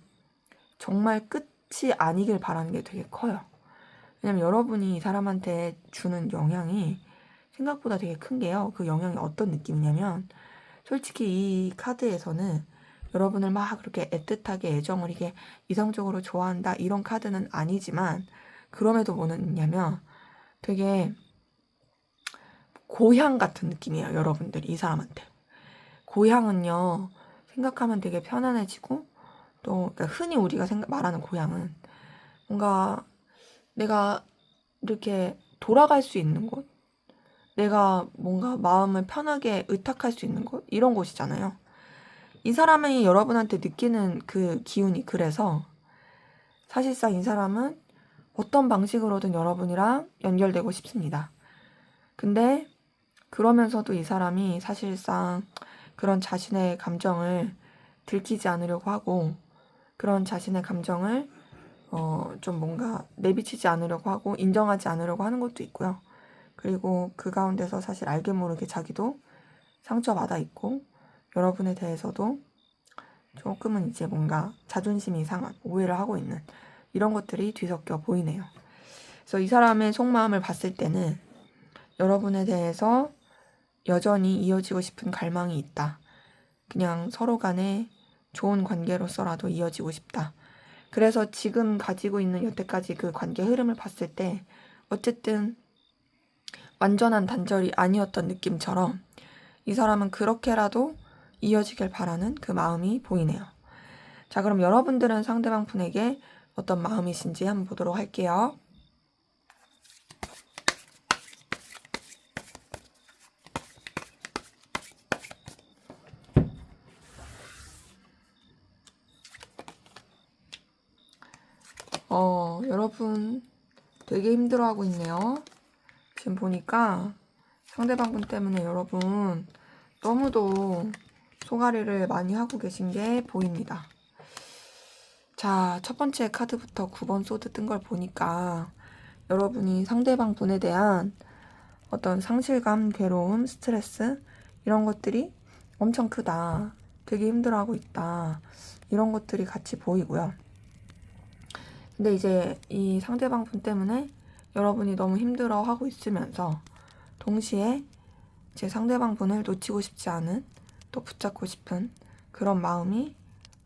정말 끝이 아니길 바라는 게 되게 커요. 왜냐면 여러분이 이 사람한테 주는 영향이 생각보다 되게 큰 게요. 그 영향이 어떤 느낌이냐면 솔직히 이 카드에서는 여러분을 막 그렇게 애틋하게 애정을 이게 이성적으로 좋아한다 이런 카드는 아니지만 그럼에도 뭐냐면 되게 고향 같은 느낌이에요. 여러분들이 이 사람한테. 고향은요. 생각하면 되게 편안해지고 또 그러니까 흔히 우리가 말하는 고향은 뭔가 내가 이렇게 돌아갈 수 있는 곳, 내가 뭔가 마음을 편하게 의탁할 수 있는 곳 이런 곳이잖아요. 이 사람이 여러분한테 느끼는 그 기운이 그래서 사실상 이 사람은 어떤 방식으로든 여러분이랑 연결되고 싶습니다. 근데 그러면서도 이 사람이 사실상 그런 자신의 감정을 들키지 않으려고 하고 그런 자신의 감정을 좀 뭔가 내비치지 않으려고 하고 인정하지 않으려고 하는 것도 있고요. 그리고 그 가운데서 사실 알게 모르게 자기도 상처받아 있고 여러분에 대해서도 조금은 이제 뭔가 자존심이 상한 오해를 하고 있는 이런 것들이 뒤섞여 보이네요. 그래서 이 사람의 속마음을 봤을 때는 여러분에 대해서 여전히 이어지고 싶은 갈망이 있다. 그냥 서로 간에 좋은 관계로서라도 이어지고 싶다. 그래서 지금 가지고 있는 여태까지 그 관계 흐름을 봤을 때 어쨌든 완전한 단절이 아니었던 느낌처럼 이 사람은 그렇게라도 이어지길 바라는 그 마음이 보이네요. 자, 그럼 여러분들은 상대방 분에게 어떤 마음이신지 한번 보도록 할게요. 여러분 되게 힘들어하고 있네요. 지금 보니까 상대방 분 때문에 여러분 너무도 소가리를 많이 하고 계신 게 보입니다. 자, 첫 번째 카드부터 9번 소드 뜬 걸 보니까 여러분이 상대방 분에 대한 어떤 상실감, 괴로움, 스트레스 이런 것들이 엄청 크다. 되게 힘들어하고 있다. 이런 것들이 같이 보이고요. 근데 이제 이 상대방 분 때문에 여러분이 너무 힘들어하고 있으면서 동시에 제 상대방 분을 놓치고 싶지 않은 또 붙잡고 싶은 그런 마음이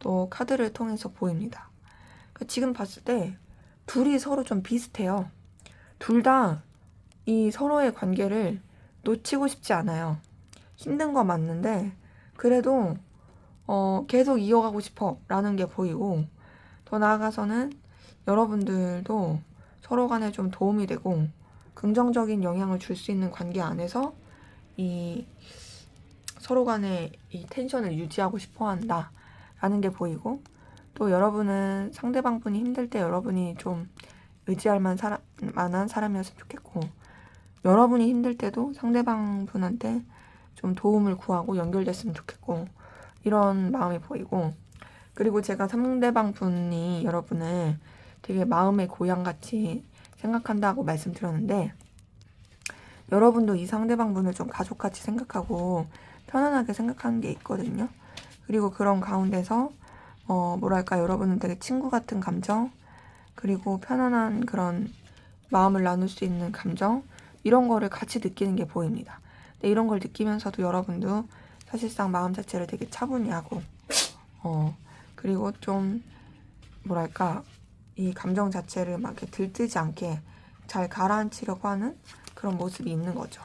또 카드를 통해서 보입니다. 그러니까 지금 봤을 때 둘이 서로 좀 비슷해요. 둘 다 이 서로의 관계를 놓치고 싶지 않아요. 힘든 거 맞는데 그래도 계속 이어가고 싶어 라는 게 보이고, 더 나아가서는 여러분들도 서로 간에 좀 도움이 되고 긍정적인 영향을 줄 수 있는 관계 안에서 이 서로 간에 이 텐션을 유지하고 싶어 한다 라는 게 보이고, 또 여러분은 상대방 분이 힘들 때 여러분이 좀 의지할 만한 사람이었으면 좋겠고, 여러분이 힘들 때도 상대방 분한테 좀 도움을 구하고 연결됐으면 좋겠고, 이런 마음이 보이고, 그리고 제가 상대방 분이 여러분을 되게 마음의 고향같이 생각한다고 말씀드렸는데, 여러분도 이 상대방 분을 좀 가족같이 생각하고 편안하게 생각하는 게 있거든요. 그리고 그런 가운데서 뭐랄까, 여러분은 되게 친구 같은 감정, 그리고 편안한 그런 마음을 나눌 수 있는 감정, 이런 거를 같이 느끼는 게 보입니다. 근데 이런 걸 느끼면서도 여러분도 사실상 마음 자체를 되게 차분히 하고 그리고 좀 뭐랄까, 이 감정 자체를 막 이렇게 들뜨지 않게 잘 가라앉히려고 하는 그런 모습이 있는 거죠.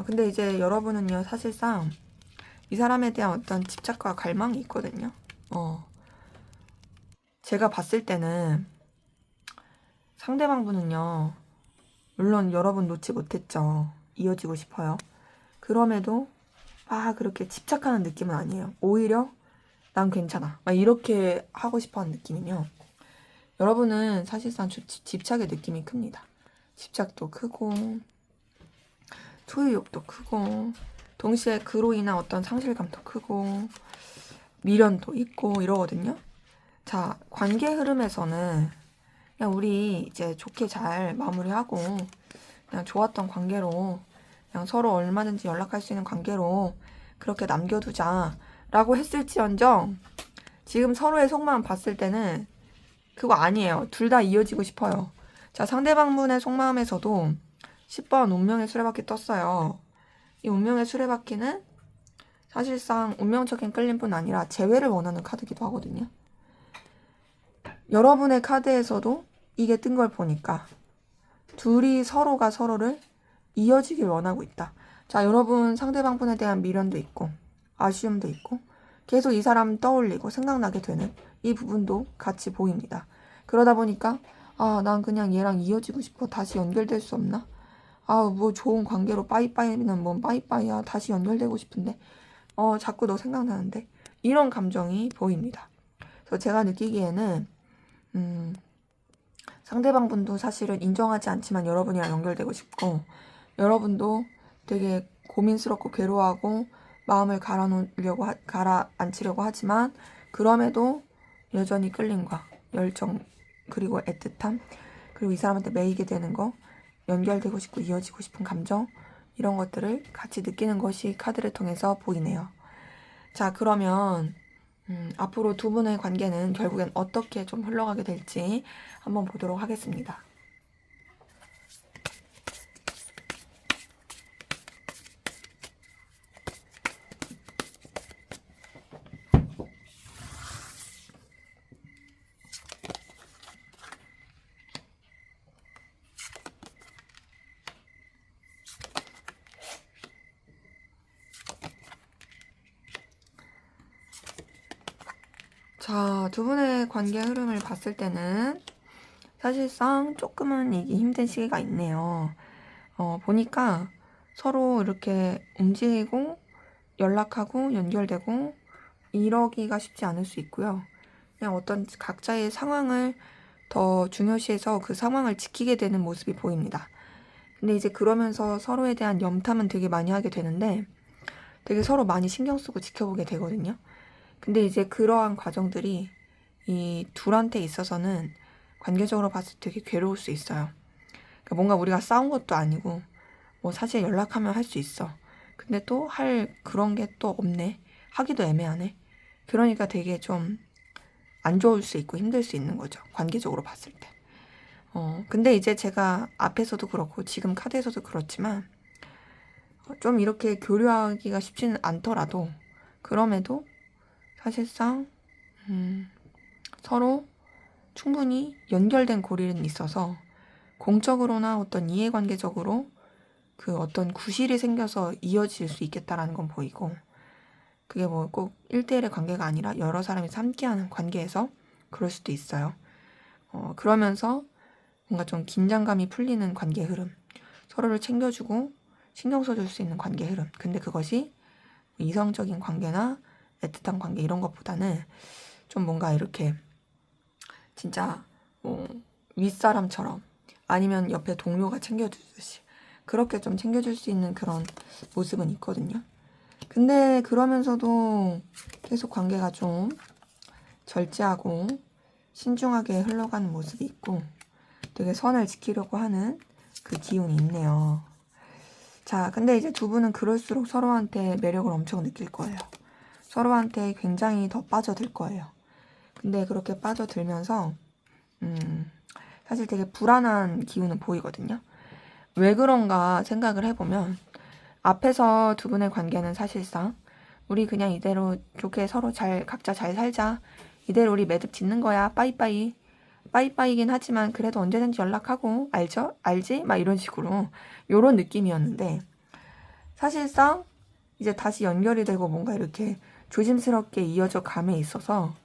근데 이제 여러분은요, 사실상 이 사람에 대한 어떤 집착과 갈망이 있거든요. 제가 봤을 때는 상대방 분은요, 물론 여러분 놓지 못했죠. 이어지고 싶어요. 그럼에도 막 그렇게 집착하는 느낌은 아니에요. 오히려 난 괜찮아, 막 이렇게 하고 싶어하는 느낌이며, 여러분은 사실상 집착의 느낌이 큽니다. 집착도 크고 소유욕도 크고, 동시에 그로 인한 어떤 상실감도 크고 미련도 있고 이러거든요. 자, 관계 흐름에서는 그냥 우리 이제 좋게 잘 마무리하고 그냥 좋았던 관계로, 그냥 서로 얼마든지 연락할 수 있는 관계로 그렇게 남겨두자 라고 했을지언정, 지금 서로의 속마음 봤을 때는 그거 아니에요. 둘 다 이어지고 싶어요. 자, 상대방 분의 속마음에서도 10번 운명의 수레바퀴 떴어요. 이 운명의 수레바퀴는 사실상 운명적인 끌림뿐 아니라 재회를 원하는 카드기도 하거든요. 여러분의 카드에서도 이게 뜬 걸 보니까 둘이 서로가 서로를 이어지길 원하고 있다. 자, 여러분 상대방 분에 대한 미련도 있고 아쉬움도 있고 계속 이 사람 떠올리고 생각나게 되는 이 부분도 같이 보입니다. 그러다 보니까 난 그냥 얘랑 이어지고 싶어. 다시 연결될 수 없나? 뭐 좋은 관계로 빠이빠이는 뭔 빠이빠이야. 다시 연결되고 싶은데 자꾸 너 생각나는데, 이런 감정이 보입니다. 그래서 제가 느끼기에는 상대방 분도 사실은 인정하지 않지만 여러분이랑 연결되고 싶고, 여러분도 되게 고민스럽고 괴로워하고 마음을 가라앉히려고 하지만, 그럼에도 여전히 끌림과 열정, 그리고 애틋함, 그리고 이 사람한테 매이게 되는 거, 연결되고 싶고 이어지고 싶은 감정, 이런 것들을 같이 느끼는 것이 카드를 통해서 보이네요. 자, 그러면 앞으로 두 분의 관계는 결국엔 어떻게 좀 흘러가게 될지 한번 보도록 하겠습니다. 자, 두 분의 관계 흐름을 봤을 때는 사실상 조금은 이게 힘든 시기가 있네요. 보니까 서로 이렇게 움직이고 연락하고 연결되고 이러기가 쉽지 않을 수 있고요. 그냥 어떤 각자의 상황을 더 중요시해서 그 상황을 지키게 되는 모습이 보입니다. 근데 이제 그러면서 서로에 대한 염탐은 되게 많이 하게 되는데 되게 서로 많이 신경 쓰고 지켜보게 되거든요. 근데 이제 그러한 과정들이 이 둘한테 있어서는 관계적으로 봤을 때 되게 괴로울 수 있어요. 그러니까 뭔가 우리가 싸운 것도 아니고 뭐 사실 연락하면 할 수 있어. 근데 또 할 그런 게 또 없네. 하기도 애매하네. 그러니까 되게 좀 안 좋을 수 있고 힘들 수 있는 거죠. 관계적으로 봤을 때. 근데 이제 제가 앞에서도 그렇고 지금 카드에서도 그렇지만 좀 이렇게 교류하기가 쉽지는 않더라도, 그럼에도 사실상 서로 충분히 연결된 고리는 있어서 공적으로나 어떤 이해관계적으로 그 어떤 구실이 생겨서 이어질 수 있겠다라는 건 보이고, 그게 뭐 꼭 1대1의 관계가 아니라 여러 사람이 함께하는 관계에서 그럴 수도 있어요. 그러면서 뭔가 좀 긴장감이 풀리는 관계 흐름, 서로를 챙겨주고 신경 써줄 수 있는 관계 흐름. 근데 그것이 이성적인 관계나 애틋한 관계 이런 것보다는 좀 뭔가 이렇게 진짜 뭐 윗사람처럼, 아니면 옆에 동료가 챙겨주듯이 그렇게 좀 챙겨줄 수 있는 그런 모습은 있거든요. 근데 그러면서도 계속 관계가 좀 절제하고 신중하게 흘러가는 모습이 있고, 되게 선을 지키려고 하는 그 기운이 있네요. 자, 근데 이제 두 분은 그럴수록 서로한테 매력을 엄청 느낄 거예요. 서로한테 굉장히 더 빠져들 거예요. 근데 그렇게 빠져들면서 사실 되게 불안한 기운은 보이거든요. 왜 그런가 생각을 해보면, 앞에서 두 분의 관계는 사실상 우리 그냥 이대로 좋게 서로 각자 잘 살자, 이대로 우리 매듭 짓는 거야, 빠이빠이, 빠이빠이긴 하지만 그래도 언제든지 연락하고, 알죠? 알지? 막 이런 식으로 요런 느낌이었는데, 사실상 이제 다시 연결이 되고 뭔가 이렇게 조심스럽게 이어져 감에 있어서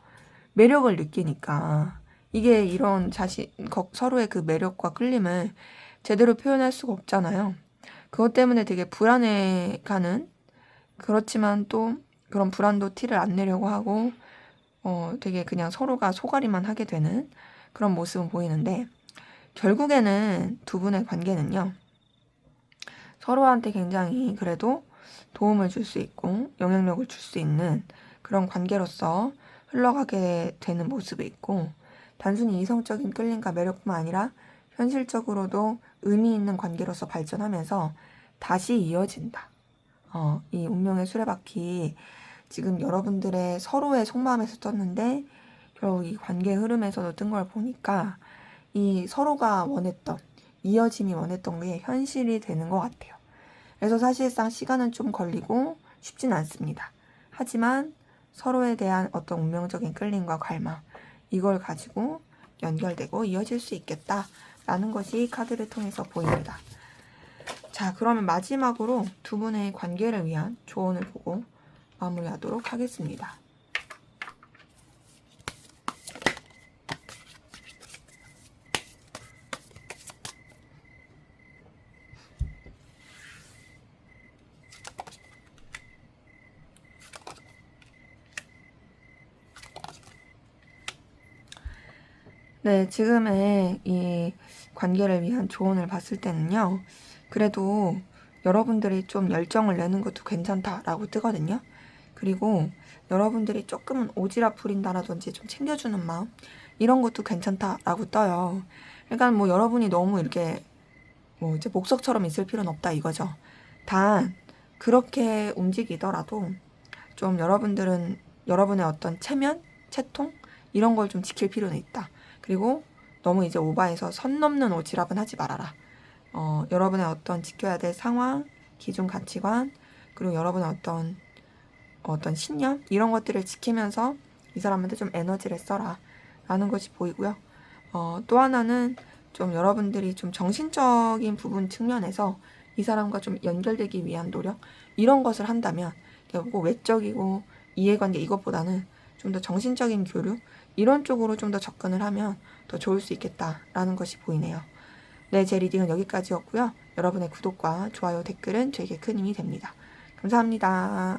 매력을 느끼니까, 이게 이런 서로의 그 매력과 끌림을 제대로 표현할 수가 없잖아요. 그것 때문에 되게 불안해가는, 그렇지만 또 그런 불안도 티를 안 내려고 하고 되게 그냥 서로가 소갈이만 하게 되는 그런 모습은 보이는데, 결국에는 두 분의 관계는요, 서로한테 굉장히 그래도 도움을 줄 수 있고 영향력을 줄 수 있는 그런 관계로서 흘러가게 되는 모습이 있고, 단순히 이성적인 끌림과 매력뿐만 아니라 현실적으로도 의미 있는 관계로서 발전하면서 다시 이어진다. 이 운명의 수레바퀴, 지금 여러분들의 서로의 속마음에서 떴는데 결국 이 관계 흐름에서도 뜬 걸 보니까, 이 서로가 원했던, 이어짐이 원했던 게 현실이 되는 것 같아요. 그래서 사실상 시간은 좀 걸리고 쉽진 않습니다. 하지만 서로에 대한 어떤 운명적인 끌림과 갈망, 이걸 가지고 연결되고 이어질 수 있겠다라는 것이 카드를 통해서 보입니다. 자, 그러면 마지막으로 두 분의 관계를 위한 조언을 보고 마무리하도록 하겠습니다. 네, 지금의 이 관계를 위한 조언을 봤을 때는요, 그래도 여러분들이 좀 열정을 내는 것도 괜찮다라고 뜨거든요. 그리고 여러분들이 조금은 오지랖 부린다라든지 좀 챙겨주는 마음, 이런 것도 괜찮다라고 떠요. 그러니까 뭐 여러분이 너무 이렇게 뭐 이제 목석처럼 있을 필요는 없다 이거죠. 단 그렇게 움직이더라도 좀 여러분들은 여러분의 어떤 체면, 채통 이런 걸 좀 지킬 필요는 있다. 그리고 너무 이제 오바해서 선 넘는 오지랖은 하지 말아라. 여러분의 어떤 지켜야 될 상황, 기준 가치관, 그리고 여러분의 어떤 신념 이런 것들을 지키면서 이 사람한테 좀 에너지를 써라 라는 것이 보이고요. 또 하나는 좀 여러분들이 좀 정신적인 부분 측면에서 이 사람과 좀 연결되기 위한 노력, 이런 것을 한다면 결국 외적이고 이해관계 이것보다는 좀 더 정신적인 교류 이런 쪽으로 좀 더 접근을 하면 더 좋을 수 있겠다라는 것이 보이네요. 네, 제 리딩은 여기까지였고요. 여러분의 구독과 좋아요, 댓글은 저에게 큰 힘이 됩니다. 감사합니다.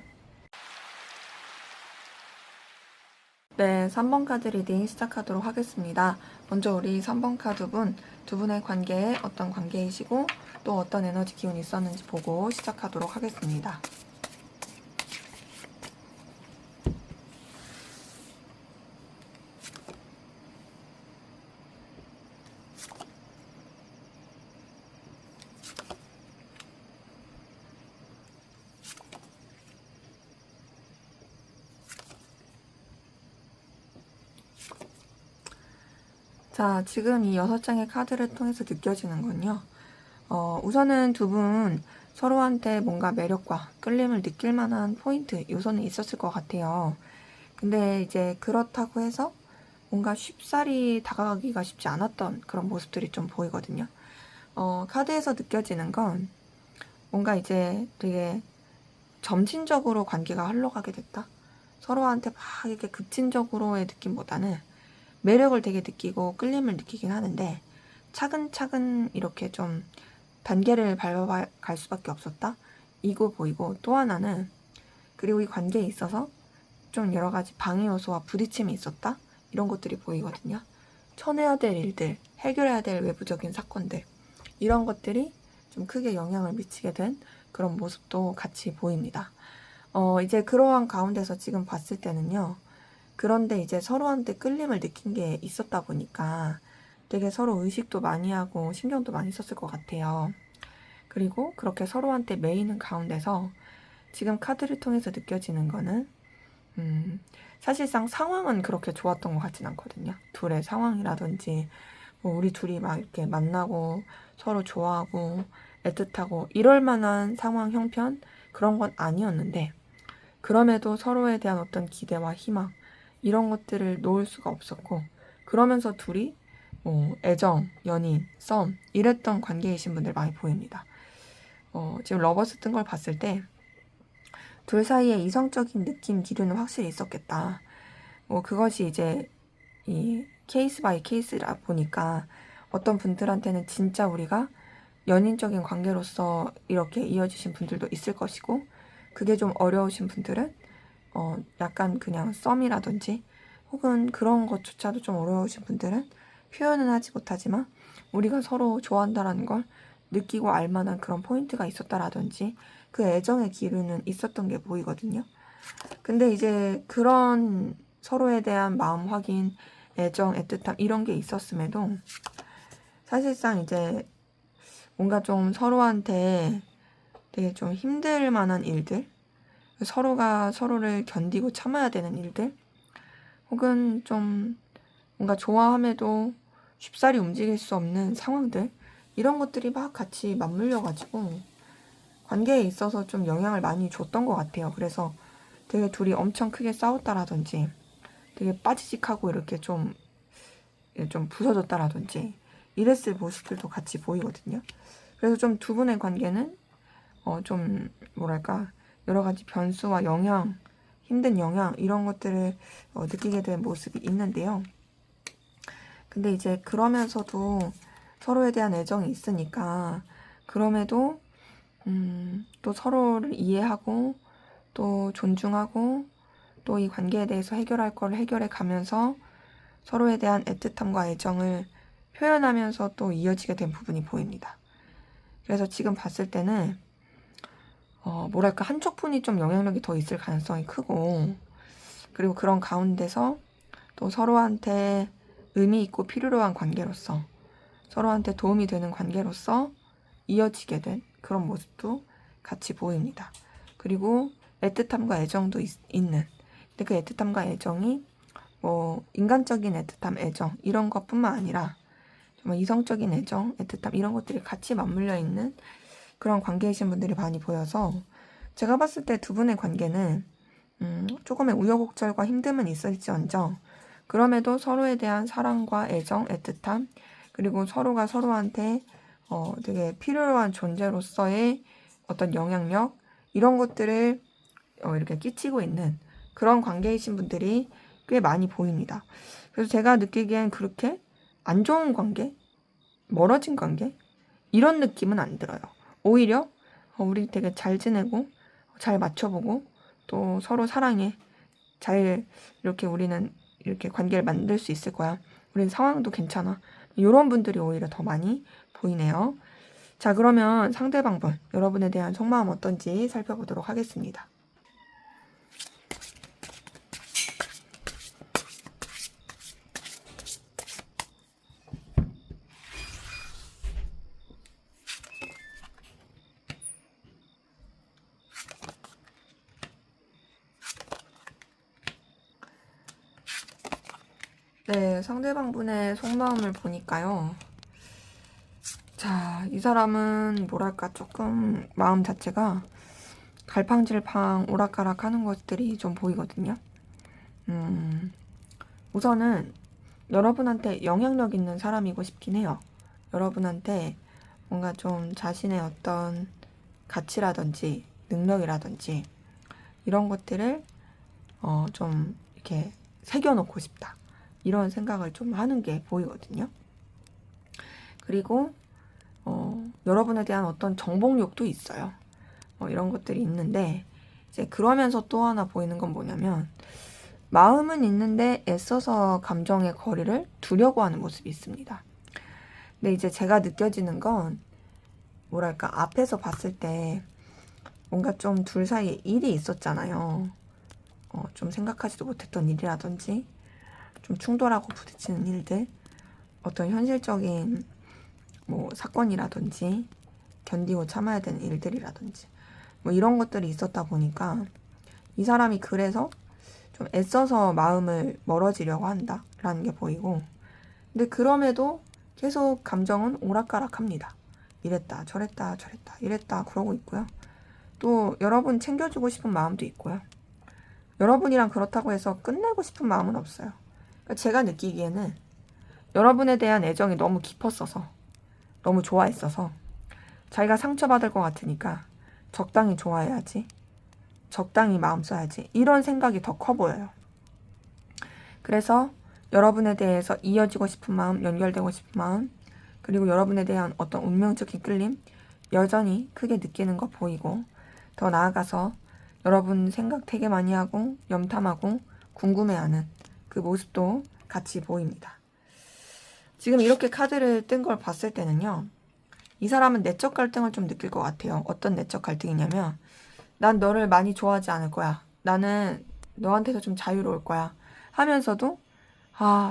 네, 3번 카드 리딩 시작하도록 하겠습니다. 먼저 우리 3번 카드분, 두 분의 관계에 어떤 관계이시고 또 어떤 에너지 기운이 있었는지 보고 시작하도록 하겠습니다. 자, 지금 이 6장의 카드를 통해서 느껴지는 건요. 우선은 두 분 서로한테 뭔가 매력과 끌림을 느낄 만한 포인트, 요소는 있었을 것 같아요. 근데 이제 그렇다고 해서 뭔가 쉽사리 다가가기가 쉽지 않았던 그런 모습들이 좀 보이거든요. 카드에서 느껴지는 건 뭔가 이제 되게 점진적으로 관계가 흘러가게 됐다. 서로한테 막 이렇게 급진적으로의 느낌보다는 매력을 되게 느끼고 끌림을 느끼긴 하는데 차근차근 이렇게 좀 단계를 밟아갈 수밖에 없었다. 이거 보이고, 또 하나는 그리고 이 관계에 있어서 좀 여러 가지 방해 요소와 부딪힘이 있었다. 이런 것들이 보이거든요. 쳐내야 될 일들, 해결해야 될 외부적인 사건들, 이런 것들이 좀 크게 영향을 미치게 된 그런 모습도 같이 보입니다. 이제 그러한 가운데서 지금 봤을 때는요. 그런데 이제 서로한테 끌림을 느낀 게 있었다 보니까 되게 서로 의식도 많이 하고 신경도 많이 썼을 것 같아요. 그리고 그렇게 서로한테 매이는 가운데서 지금 카드를 통해서 느껴지는 거는 사실상 상황은 그렇게 좋았던 것 같진 않거든요. 둘의 상황이라든지 뭐 우리 둘이 막 이렇게 만나고 서로 좋아하고 애틋하고 이럴 만한 상황 형편 그런 건 아니었는데, 그럼에도 서로에 대한 어떤 기대와 희망 이런 것들을 놓을 수가 없었고, 그러면서 둘이 뭐 애정, 연인, 썸 이랬던 관계이신 분들 많이 보입니다. 지금 러버스 뜬 걸 봤을 때 둘 사이에 이성적인 느낌 기류는 확실히 있었겠다. 그것이 이제 이 케이스 바이 케이스라 보니까 어떤 분들한테는 진짜 우리가 연인적인 관계로서 이렇게 이어지신 분들도 있을 것이고, 그게 좀 어려우신 분들은 약간 그냥 썸이라든지 혹은 그런 것조차도 좀 어려우신 분들은 표현은 하지 못하지만 우리가 서로 좋아한다라는 걸 느끼고 알만한 그런 포인트가 있었다라든지 그 애정의 기류는 있었던 게 보이거든요. 근데 이제 그런 서로에 대한 마음 확인, 애정, 애틋함 이런 게 있었음에도 사실상 이제 뭔가 좀 서로한테 되게 좀 힘들 만한 일들, 서로가 서로를 견디고 참아야 되는 일들, 혹은 좀 뭔가 좋아함에도 쉽사리 움직일 수 없는 상황들, 이런 것들이 막 같이 맞물려가지고 관계에 있어서 좀 영향을 많이 줬던 것 같아요. 그래서 되게 둘이 엄청 크게 싸웠다라든지 되게 빠지직하고 이렇게 좀 부서졌다라든지 이랬을 모습들도 같이 보이거든요. 그래서 좀 두 분의 관계는 좀 뭐랄까 여러 가지 변수와 영향, 힘든 영향 이런 것들을 느끼게 된 모습이 있는데요. 근데 이제 그러면서도 서로에 대한 애정이 있으니까 그럼에도 또 서로를 이해하고 또 존중하고 또 이 관계에 대해서 해결할 걸 해결해 가면서 서로에 대한 애틋함과 애정을 표현하면서 또 이어지게 된 부분이 보입니다. 그래서 지금 봤을 때는 뭐랄까 한쪽 분이 좀 영향력이 더 있을 가능성이 크고, 그리고 그런 가운데서 또 서로한테 의미 있고 필요로 한 관계로서 서로한테 도움이 되는 관계로서 이어지게 된 그런 모습도 같이 보입니다. 그리고 애틋함과 애정도 있는, 근데 그 애틋함과 애정이 뭐 인간적인 애틋함, 애정 이런 것뿐만 아니라 정말 이성적인 애정, 애틋함 이런 것들이 같이 맞물려 있는 그런 관계이신 분들이 많이 보여서 제가 봤을 때 두 분의 관계는 조금의 우여곡절과 힘듦은 있을지언정 그럼에도 서로에 대한 사랑과 애정, 애틋함 그리고 서로가 서로한테 되게 필요로 한 존재로서의 어떤 영향력 이런 것들을 이렇게 끼치고 있는 그런 관계이신 분들이 꽤 많이 보입니다. 그래서 제가 느끼기엔 그렇게 안 좋은 관계, 멀어진 관계 이런 느낌은 안 들어요. 오히려 우리 되게 잘 지내고 잘 맞춰보고 또 서로 사랑해 잘 이렇게 우리는 이렇게 관계를 만들 수 있을 거야. 우린 상황도 괜찮아. 이런 분들이 오히려 더 많이 보이네요. 자, 그러면 상대방 분 여러분에 대한 속마음 어떤지 살펴보도록 하겠습니다. 네, 상대방 분의 속마음을 보니까요. 자, 이 사람은 뭐랄까 조금 마음 자체가 갈팡질팡 오락가락 하는 것들이 좀 보이거든요. 우선은 여러분한테 영향력 있는 사람이고 싶긴 해요. 여러분한테 뭔가 좀 자신의 어떤 가치라든지 능력이라든지 이런 것들을 좀 이렇게 새겨놓고 싶다. 이런 생각을 좀 하는 게 보이거든요. 그리고 여러분에 대한 어떤 정복욕도 있어요. 이런 것들이 있는데 이제 그러면서 또 하나 보이는 건 뭐냐면 마음은 있는데 애써서 감정의 거리를 두려고 하는 모습이 있습니다. 근데 이제 제가 느껴지는 건 뭐랄까 앞에서 봤을 때 뭔가 좀 둘 사이에 일이 있었잖아요. 좀 생각하지도 못했던 일이라든지 좀 충돌하고 부딪히는 일들, 어떤 현실적인 뭐 사건이라든지 견디고 참아야 되는 일들이라든지 뭐 이런 것들이 있었다 보니까 이 사람이 그래서 좀 애써서 마음을 멀어지려고 한다라는 게 보이고, 근데 그럼에도 계속 감정은 오락가락합니다. 이랬다 저랬다 이랬다 그러고 있고요. 또 여러분 챙겨주고 싶은 마음도 있고요. 여러분이랑 그렇다고 해서 끝내고 싶은 마음은 없어요. 그러니까 제가 느끼기에는 여러분에 대한 애정이 너무 깊었어서, 너무 좋아했어서 자기가 상처받을 것 같으니까 적당히 좋아해야지, 적당히 마음 써야지, 이런 생각이 더 커 보여요. 그래서 여러분에 대해서 이어지고 싶은 마음, 연결되고 싶은 마음, 그리고 여러분에 대한 어떤 운명적인 끌림 여전히 크게 느끼는 거 보이고, 더 나아가서 여러분 생각 되게 많이 하고 염탐하고 궁금해하는 그 모습도 같이 보입니다. 지금 이렇게 카드를 뜬 걸 봤을 때는요, 이 사람은 내적 갈등을 좀 느낄 것 같아요. 어떤 내적 갈등이냐면, 난 너를 많이 좋아하지 않을 거야. 나는 너한테서 좀 자유로울 거야. 하면서도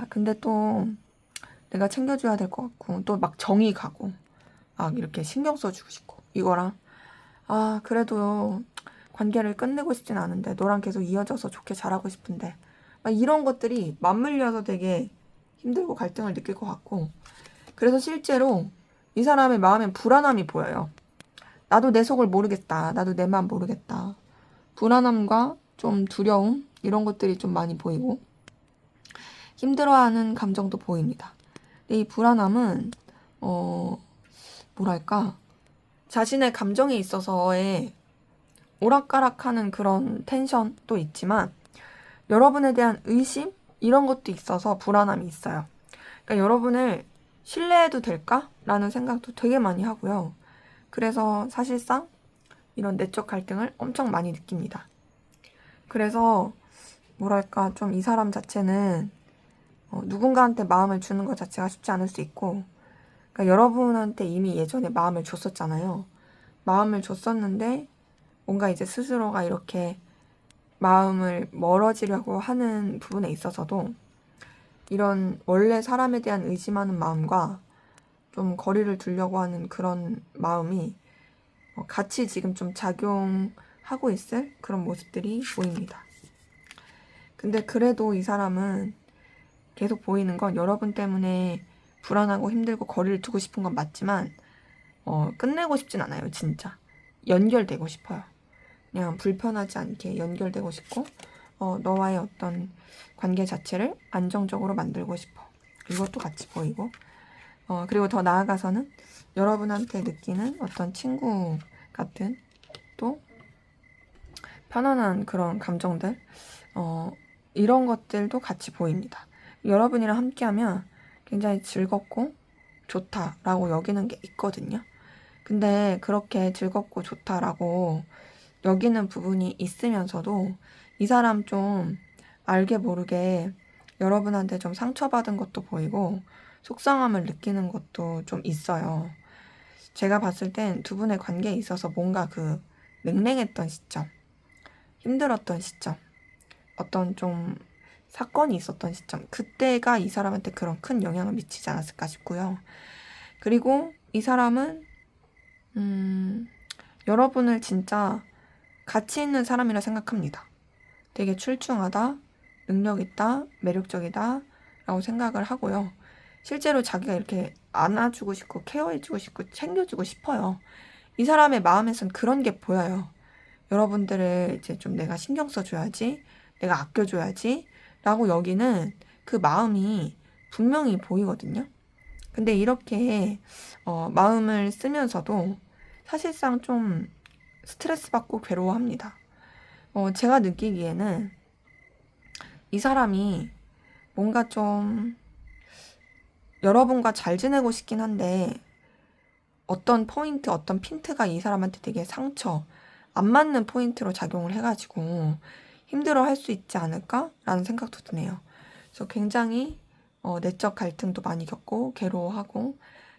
근데 또 내가 챙겨줘야 될 것 같고, 또 막 정이 가고, 막 이렇게 신경 써주고 싶고, 이거랑 그래도 관계를 끝내고 싶진 않은데 너랑 계속 이어져서 좋게 잘하고 싶은데, 막 이런 것들이 맞물려서 되게 힘들고 갈등을 느낄 것 같고, 그래서 실제로 이 사람의 마음엔 불안함이 보여요. 나도 내 속을 모르겠다. 나도 내 마음 모르겠다. 불안함과 좀 두려움, 이런 것들이 좀 많이 보이고 힘들어하는 감정도 보입니다. 근데 이 불안함은 뭐랄까, 자신의 감정에 있어서의 오락가락하는 그런 텐션도 있지만 여러분에 대한 의심, 이런 것도 있어서 불안함이 있어요. 그러니까 여러분을 신뢰해도 될까? 라는 생각도 되게 많이 하고요. 그래서 사실상 이런 내적 갈등을 엄청 많이 느낍니다. 그래서 뭐랄까, 좀 이 사람 자체는 누군가한테 마음을 주는 것 자체가 쉽지 않을 수 있고, 그러니까 여러분한테 이미 예전에 마음을 줬었잖아요. 마음을 줬었는데 뭔가 이제 스스로가 이렇게 마음을 멀어지려고 하는 부분에 있어서도 이런 원래 사람에 대한 의심하는 마음과 좀 거리를 두려고 하는 그런 마음이 같이 지금 좀 작용하고 있을 그런 모습들이 보입니다. 근데 그래도 이 사람은 계속 보이는 건 여러분 때문에 불안하고 힘들고 거리를 두고 싶은 건 맞지만 끝내고 싶진 않아요. 진짜 연결되고 싶어요. 그냥 불편하지 않게 연결되고 싶고 너와의 어떤 관계 자체를 안정적으로 만들고 싶어. 이것도 같이 보이고, 그리고 더 나아가서는 여러분한테 느끼는 어떤 친구 같은 또 편안한 그런 감정들, 이런 것들도 같이 보입니다. 여러분이랑 함께하면 굉장히 즐겁고 좋다라고 여기는 게 있거든요. 근데 그렇게 즐겁고 좋다라고 여기는 부분이 있으면서도 이 사람 좀 알게 모르게 여러분한테 좀 상처받은 것도 보이고 속상함을 느끼는 것도 좀 있어요. 제가 봤을 땐 두 분의 관계에 있어서 뭔가 그 냉랭했던 시점, 힘들었던 시점, 어떤 좀 사건이 있었던 시점, 그때가 이 사람한테 그런 큰 영향을 미치지 않았을까 싶고요. 그리고 이 사람은 여러분을 진짜 가치 있는 사람이라 생각합니다. 되게 출중하다, 능력 있다, 매력적이다 라고 생각을 하고요. 실제로 자기가 이렇게 안아주고 싶고 케어해주고 싶고 챙겨주고 싶어요. 이 사람의 마음에선 그런 게 보여요. 여러분들을 이제 좀 내가 신경 써줘야지, 내가 아껴줘야지 라고 여기는 그 마음이 분명히 보이거든요. 근데 이렇게 마음을 쓰면서도 사실상 좀 스트레스 받고 괴로워합니다. 제가 느끼기에는 이 사람이 뭔가 좀 여러분과 잘 지내고 싶긴 한데 어떤 포인트, 어떤 핀트가 이 사람한테 되게 상처, 안 맞는 포인트로 작용을 해가지고 힘들어 할 수 있지 않을까라는 생각도 드네요. 그래서 굉장히 내적 갈등도 많이 겪고 괴로워하고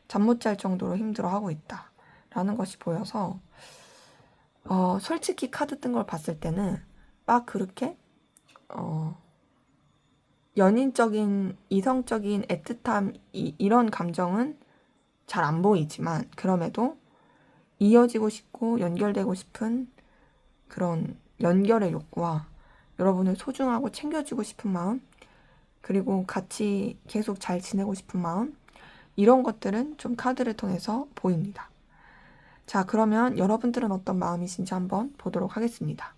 잠 못 잘 정도로 힘들어하고 있다라는 것이 보여서 솔직히 카드 뜬 걸 봤을 때는 막 그렇게 연인적인 이성적인 애틋함 이런 감정은 잘 안 보이지만 그럼에도 이어지고 싶고 연결되고 싶은 그런 연결의 욕구와 여러분을 소중하고 챙겨주고 싶은 마음, 그리고 같이 계속 잘 지내고 싶은 마음, 이런 것들은 좀 카드를 통해서 보입니다. 자, 그러면 여러분들은 어떤 마음이신지 한번 보도록 하겠습니다.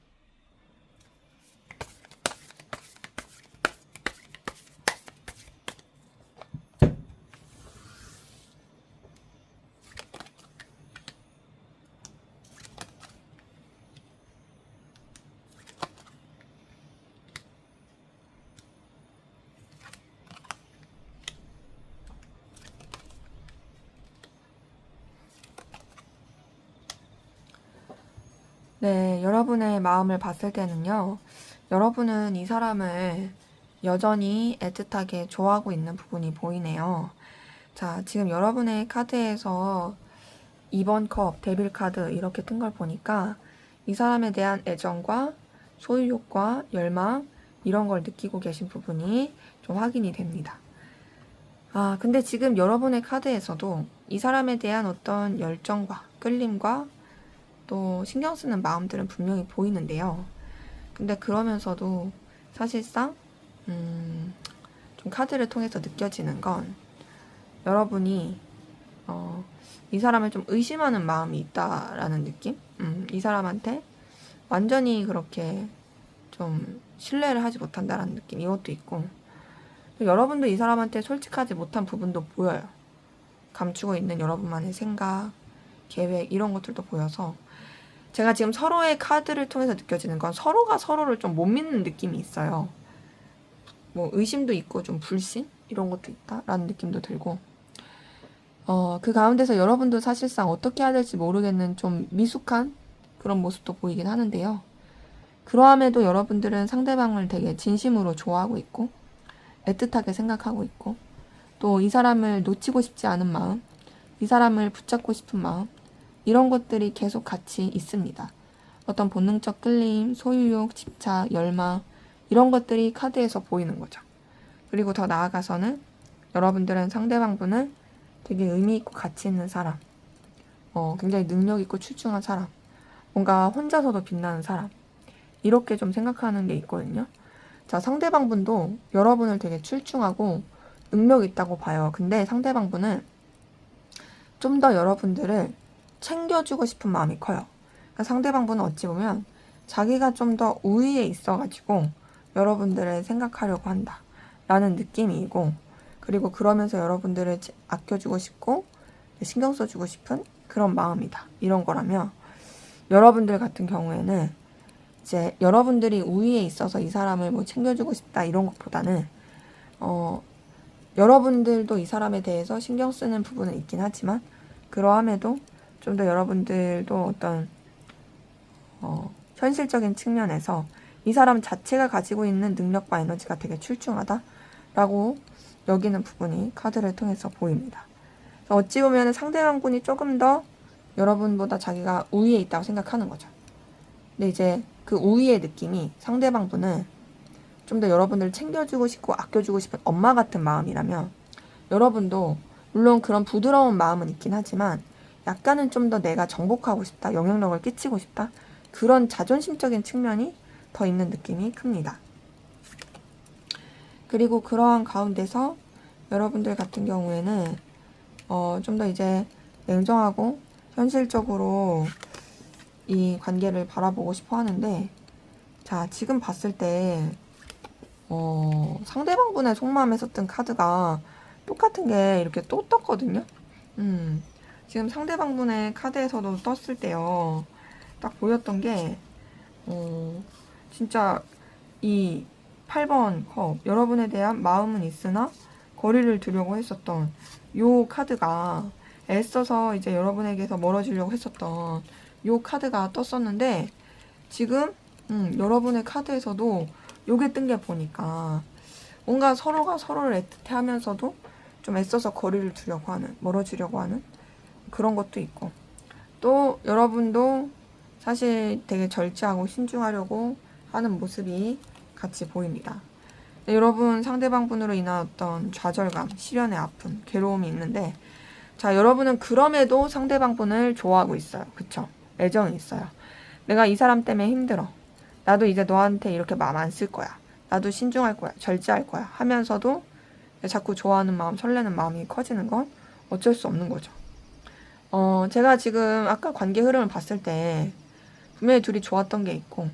네, 여러분의 마음을 봤을 때는요, 여러분은 이 사람을 여전히 애틋하게 좋아하고 있는 부분이 보이네요. 자, 지금 여러분의 카드에서 2번 컵, 데빌 카드 이렇게 뜬 걸 보니까 이 사람에 대한 애정과 소유욕과 열망 이런 걸 느끼고 계신 부분이 좀 확인이 됩니다. 근데 지금 여러분의 카드에서도 이 사람에 대한 어떤 열정과 끌림과 또 신경 쓰는 마음들은 분명히 보이는데요. 근데 그러면서도 사실상 좀 카드를 통해서 느껴지는 건 여러분이 이 사람을 좀 의심하는 마음이 있다라는 느낌? 이 사람한테 완전히 그렇게 좀 신뢰를 하지 못한다라는 느낌, 이것도 있고, 여러분도 이 사람한테 솔직하지 못한 부분도 보여요. 감추고 있는 여러분만의 생각, 계획 이런 것들도 보여서 제가 지금 서로의 카드를 통해서 느껴지는 건 서로가 서로를 좀 못 믿는 느낌이 있어요. 뭐 의심도 있고 좀 불신 이런 것도 있다라는 느낌도 들고, 그 가운데서 여러분도 사실상 어떻게 해야 될지 모르겠는 좀 미숙한 그런 모습도 보이긴 하는데요. 그러함에도 여러분들은 상대방을 되게 진심으로 좋아하고 있고 애틋하게 생각하고 있고, 또 이 사람을 놓치고 싶지 않은 마음, 이 사람을 붙잡고 싶은 마음, 이런 것들이 계속 같이 있습니다. 어떤 본능적 끌림, 소유욕, 집착, 열망 이런 것들이 카드에서 보이는 거죠. 그리고 더 나아가서는 여러분들은 상대방분을 되게 의미 있고 가치 있는 사람, 굉장히 능력 있고 출중한 사람, 뭔가 혼자서도 빛나는 사람, 이렇게 좀 생각하는 게 있거든요. 자, 상대방분도 여러분을 되게 출중하고 능력 있다고 봐요. 근데 상대방분은 좀 더 여러분들을 챙겨주고 싶은 마음이 커요. 그러니까 상대방분은 어찌 보면 자기가 좀 더 우위에 있어가지고 여러분들을 생각하려고 한다 라는 느낌이고, 그리고 그러면서 여러분들을 아껴주고 싶고 신경 써주고 싶은 그런 마음이다, 이런 거라면, 여러분들 같은 경우에는 이제 여러분들이 우위에 있어서 이 사람을 뭐 챙겨주고 싶다 이런 것보다는 여러분들도 이 사람에 대해서 신경 쓰는 부분은 있긴 하지만 그러함에도 좀 더 여러분들도 어떤 현실적인 측면에서 이 사람 자체가 가지고 있는 능력과 에너지가 되게 출중하다라고 여기는 부분이 카드를 통해서 보입니다. 어찌 보면 상대방분이 조금 더 여러분보다 자기가 우위에 있다고 생각하는 거죠. 근데 이제 그 우위의 느낌이 상대방분은 좀 더 여러분들을 챙겨주고 싶고 아껴주고 싶은 엄마 같은 마음이라면, 여러분도 물론 그런 부드러운 마음은 있긴 하지만 약간은 좀 더 내가 정복하고 싶다, 영향력을 끼치고 싶다, 그런 자존심적인 측면이 더 있는 느낌이 큽니다. 그리고 그러한 가운데서 여러분들 같은 경우에는 좀 더 이제 냉정하고 현실적으로 이 관계를 바라보고 싶어 하는데, 자, 지금 봤을 때 상대방분의 속마음에서 뜬 카드가 똑같은 게 이렇게 또 떴거든요. 지금 상대방분의 카드에서도 떴을 때요. 딱 보였던 게, 진짜 이 8번 컵, 여러분에 대한 마음은 있으나 거리를 두려고 했었던 요 카드가 애써서 이제 여러분에게서 멀어지려고 했었던 요 카드가 떴었는데 지금 여러분의 카드에서도 요게 뜬 게 보니까 뭔가 서로가 서로를 애틋해 하면서도 좀 애써서 거리를 두려고 하는, 멀어지려고 하는 그런 것도 있고 또 여러분도 사실 되게 절제하고 신중하려고 하는 모습이 같이 보입니다. 네, 여러분 상대방 분으로 인한 어떤 좌절감, 시련의 아픔, 괴로움이 있는데 자, 여러분은 그럼에도 상대방 분을 좋아하고 있어요. 그쵸? 애정이 있어요. 내가 이 사람 때문에 힘들어. 나도 이제 너한테 이렇게 마음 안 쓸 거야. 나도 신중할 거야. 절제할 거야. 하면서도 자꾸 좋아하는 마음, 설레는 마음이 커지는 건 어쩔 수 없는 거죠. 제가 지금 아까 관계 흐름을 봤을 때 분명히 둘이 좋았던 게 있고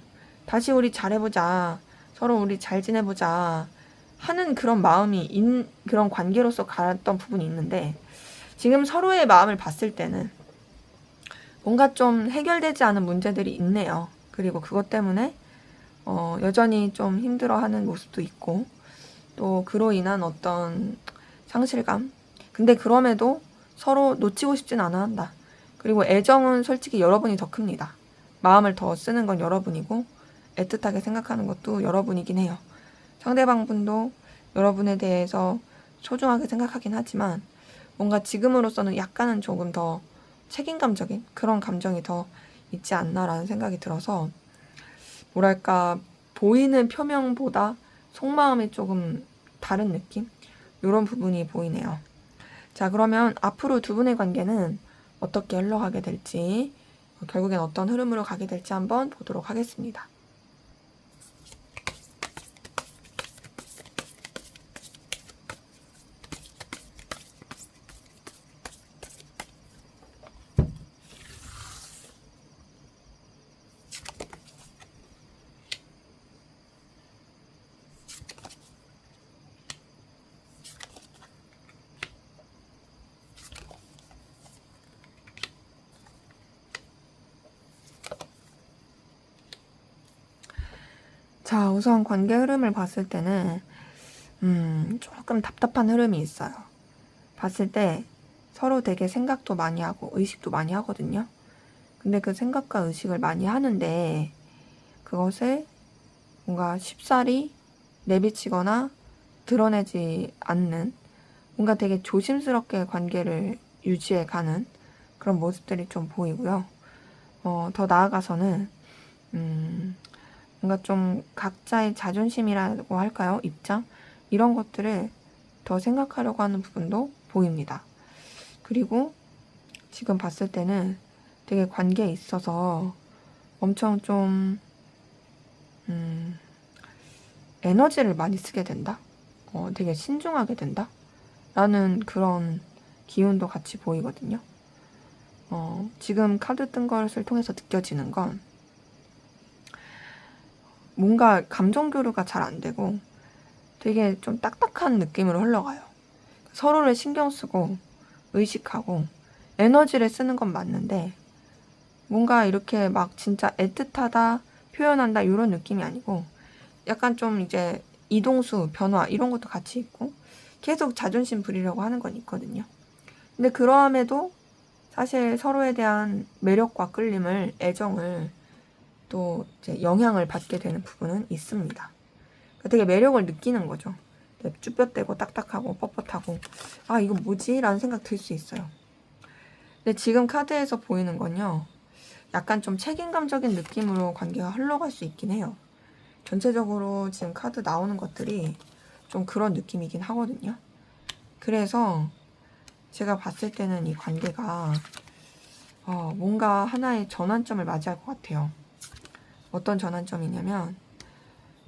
다시 우리 잘해보자. 서로 우리 잘 지내보자. 하는 그런 마음이 그런 관계로서 갔던 부분이 있는데 지금 서로의 마음을 봤을 때는 뭔가 좀 해결되지 않은 문제들이 있네요. 그리고 그것 때문에 여전히 좀 힘들어하는 모습도 있고 또 그로 인한 어떤 상실감. 근데 그럼에도 서로 놓치고 싶진 않아 한다. 그리고 애정은 솔직히 여러분이 더 큽니다. 마음을 더 쓰는 건 여러분이고 애틋하게 생각하는 것도 여러분이긴 해요. 상대방 분도 여러분에 대해서 소중하게 생각하긴 하지만 뭔가 지금으로서는 약간은 조금 더 책임감적인 그런 감정이 더 있지 않나라는 생각이 들어서 뭐랄까 보이는 표명보다 속마음이 조금 다른 느낌? 이런 부분이 보이네요. 자, 그러면 앞으로 두 분의 관계는 어떻게 흘러가게 될지 결국엔 어떤 흐름으로 가게 될지 한번 보도록 하겠습니다. 자, 우선 관계 흐름을 봤을 때는 조금 답답한 흐름이 있어요. 봤을 때 서로 되게 생각도 많이 하고 의식도 많이 하거든요. 근데 그 생각과 의식을 많이 하는데 그것을 뭔가 쉽사리 내비치거나 드러내지 않는 뭔가 되게 조심스럽게 관계를 유지해가는 그런 모습들이 좀 보이고요. 더 나아가서는 뭔가 좀 각자의 자존심이라고 할까요? 입장? 이런 것들을 더 생각하려고 하는 부분도 보입니다. 그리고 지금 봤을 때는 되게 관계에 있어서 엄청 좀 에너지를 많이 쓰게 된다? 되게 신중하게 된다? 라는 그런 기운도 같이 보이거든요. 지금 카드 뜬 것을 통해서 느껴지는 건 뭔가 감정 교류가 잘 안 되고 되게 좀 딱딱한 느낌으로 흘러가요. 서로를 신경 쓰고 의식하고 에너지를 쓰는 건 맞는데 뭔가 이렇게 막 진짜 애틋하다, 표현한다 이런 느낌이 아니고 약간 좀 이제 이동수, 변화 이런 것도 같이 있고 계속 자존심 부리려고 하는 건 있거든요. 근데 그러함에도 사실 서로에 대한 매력과 끌림을, 애정을 또 이제 영향을 받게 되는 부분은 있습니다. 되게 매력을 느끼는 거죠. 쭈뼛대고 딱딱하고 뻣뻣하고 아 이거 뭐지? 라는 생각 들 수 있어요. 근데 지금 카드에서 보이는 건요. 약간 좀 책임감적인 느낌으로 관계가 흘러갈 수 있긴 해요. 전체적으로 지금 카드 나오는 것들이 좀 그런 느낌이긴 하거든요. 그래서 제가 봤을 때는 이 관계가 뭔가 하나의 전환점을 맞이할 것 같아요. 어떤 전환점이냐면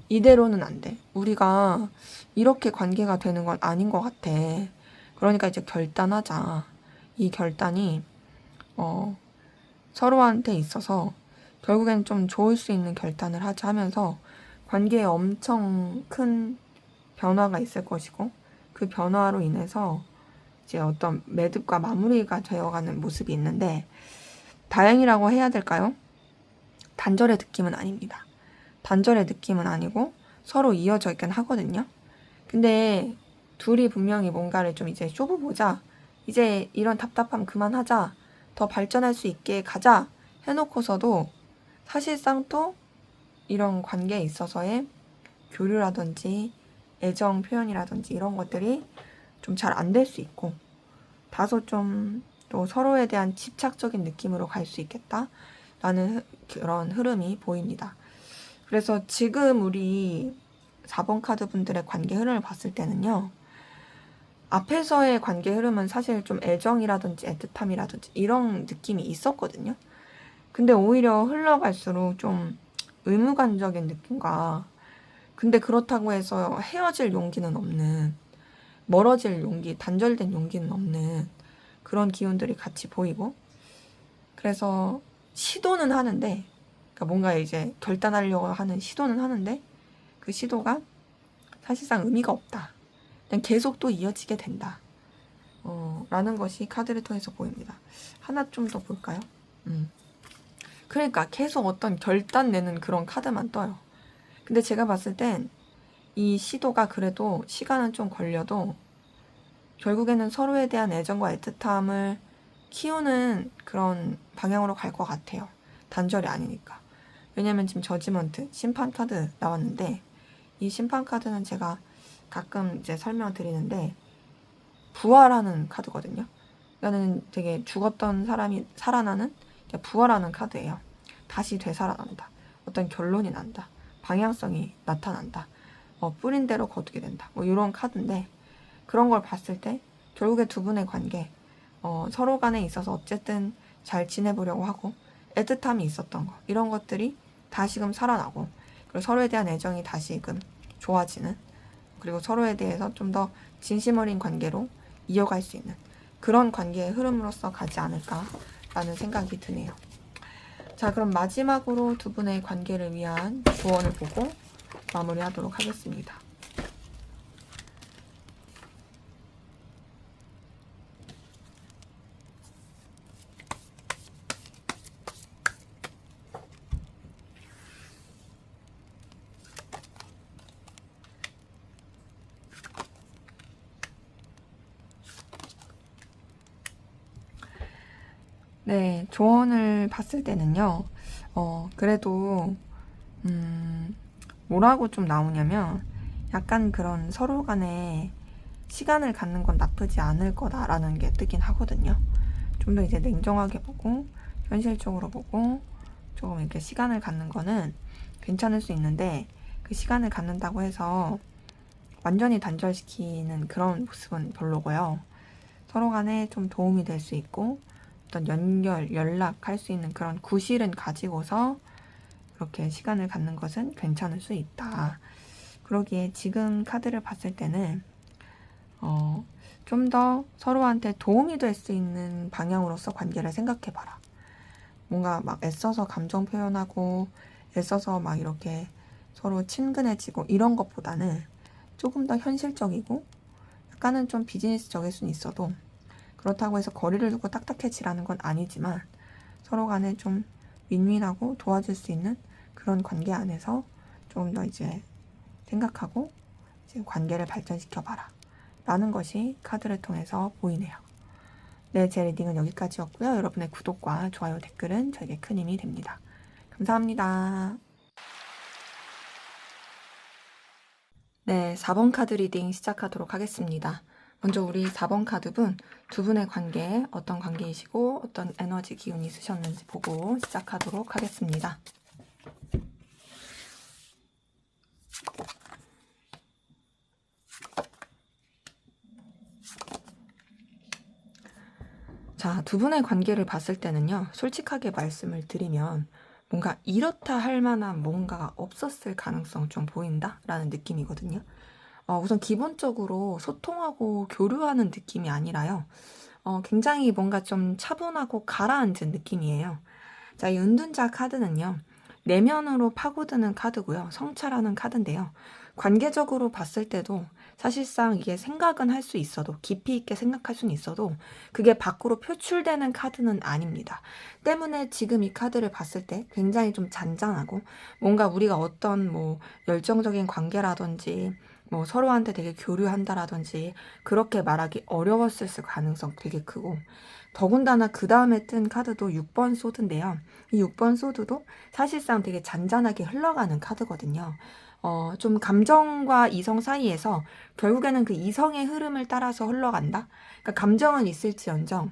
이대로는 안 돼. 우리가 이렇게 관계가 되는 건 아닌 것 같아. 그러니까 이제 결단하자. 이 결단이 서로한테 있어서 결국엔 좀 좋을 수 있는 결단을 하자 하면서 관계에 엄청 큰 변화가 있을 것이고 그 변화로 인해서 이제 어떤 매듭과 마무리가 되어가는 모습이 있는데, 다행이라고 해야 될까요? 단절의 느낌은 아닙니다. 단절의 느낌은 아니고 서로 이어져 있긴 하거든요. 근데 둘이 분명히 뭔가를 좀 이제 좁아보자, 이제 이런 답답함 그만하자, 더 발전할 수 있게 가자 해놓고서도 사실상 또 이런 관계에 있어서의 교류라든지 애정 표현이라든지 이런 것들이 좀 잘 안 될 수 있고, 다소 좀 또 서로에 대한 집착적인 느낌으로 갈 수 있겠다라는 그런 흐름이 보입니다. 그래서 지금 우리 4번 카드 분들의 관계 흐름을 봤을 때는요, 앞에서의 관계 흐름은 사실 좀 애정이라든지 애틋함이라든지 이런 느낌이 있었거든요. 근데 오히려 흘러갈수록 좀 의무감적인 느낌과, 근데 그렇다고 해서 헤어질 용기는 없는, 멀어질 용기, 단절된 용기는 없는 그런 기운들이 같이 보이고, 그래서 시도는 하는데, 그러니까 뭔가 이제 결단하려고 하는 시도는 하는데 그 시도가 사실상 의미가 없다. 그냥 계속 또 이어지게 된다. 라는 것이 카드를 통해서 보입니다. 하나 좀 더 볼까요? 그러니까 계속 어떤 결단 내는 그런 카드만 떠요. 근데 제가 봤을 땐 이 시도가 그래도 시간은 좀 걸려도 결국에는 서로에 대한 애정과 애틋함을 키우는 그런 방향으로 갈 것 같아요. 단절이 아니니까. 왜냐면 지금 저지먼트, 심판 카드 나왔는데, 이 심판 카드는 제가 가끔 이제 설명드리는데 부활하는 카드거든요. 이거는 되게 죽었던 사람이 살아나는, 부활하는 카드예요. 다시 되살아난다. 어떤 결론이 난다. 방향성이 나타난다. 뿌린 대로 거두게 된다. 뭐 이런 카드인데, 그런 걸 봤을 때 결국에 두 분의 관계, 서로 간에 있어서 어쨌든 잘 지내보려고 하고 애틋함이 있었던 거, 이런 것들이 다시금 살아나고, 그리고 서로에 대한 애정이 다시금 좋아지는, 그리고 서로에 대해서 좀 더 진심 어린 관계로 이어갈 수 있는 그런 관계의 흐름으로서 가지 않을까라는 생각이 드네요. 자, 그럼 마지막으로 두 분의 관계를 위한 조언을 보고 마무리하도록 하겠습니다. 네, 조언을 봤을 때는요, 그래도, 뭐라고 좀 나오냐면, 약간 그런 서로 간에 시간을 갖는 건 나쁘지 않을 거다라는 게 뜨긴 하거든요. 좀 더 이제 냉정하게 보고, 현실적으로 보고, 조금 이렇게 시간을 갖는 거는 괜찮을 수 있는데, 그 시간을 갖는다고 해서 완전히 단절시키는 그런 모습은 별로고요. 서로 간에 좀 도움이 될 수 있고, 어떤 연락할 수 있는 그런 구실은 가지고서 그렇게 시간을 갖는 것은 괜찮을 수 있다. 그러기에 지금 카드를 봤을 때는 좀 더 서로한테 도움이 될 수 있는 방향으로서 관계를 생각해봐라. 뭔가 막 애써서 감정 표현하고 애써서 막 이렇게 서로 친근해지고 이런 것보다는 조금 더 현실적이고 약간은 좀 비즈니스적일 수는 있어도, 그렇다고 해서 거리를 두고 딱딱해지라는 건 아니지만 서로 간에 좀 윈윈하고 도와줄 수 있는 그런 관계 안에서 조금 더 이제 생각하고 이제 관계를 발전시켜봐라 라는 것이 카드를 통해서 보이네요. 네, 제 리딩은 여기까지였고요. 여러분의 구독과 좋아요, 댓글은 저에게 큰 힘이 됩니다. 감사합니다. 네, 4번 카드 리딩 시작하도록 하겠습니다. 먼저 우리 4번 카드분, 두 분의 관계에 어떤 관계이시고 어떤 에너지 기운이 있으셨는지 보고 시작하도록 하겠습니다. 자, 두 분의 관계를 봤을 때는요, 솔직하게 말씀을 드리면 뭔가 이렇다 할 만한 뭔가가 없었을 가능성 좀 보인다라는 느낌이거든요. 우선 기본적으로 소통하고 교류하는 느낌이 아니라요, 굉장히 뭔가 좀 차분하고 가라앉은 느낌이에요. 자, 이 은둔자 카드는요, 내면으로 파고드는 카드고요, 성찰하는 카드인데요. 관계적으로 봤을 때도 사실상 이게 생각은 할 수 있어도, 깊이 있게 생각할 수는 있어도 그게 밖으로 표출되는 카드는 아닙니다. 때문에 지금 이 카드를 봤을 때 굉장히 좀 잔잔하고, 뭔가 우리가 어떤 뭐 열정적인 관계라든지 뭐 서로한테 되게 교류한다라든지 그렇게 말하기 어려웠을 가능성 되게 크고, 더군다나 그 다음에 뜬 카드도 6번 소드인데요. 이 6번 소드도 사실상 되게 잔잔하게 흘러가는 카드거든요. 좀 감정과 이성 사이에서 결국에는 그 이성의 흐름을 따라서 흘러간다? 그러니까 감정은 있을지언정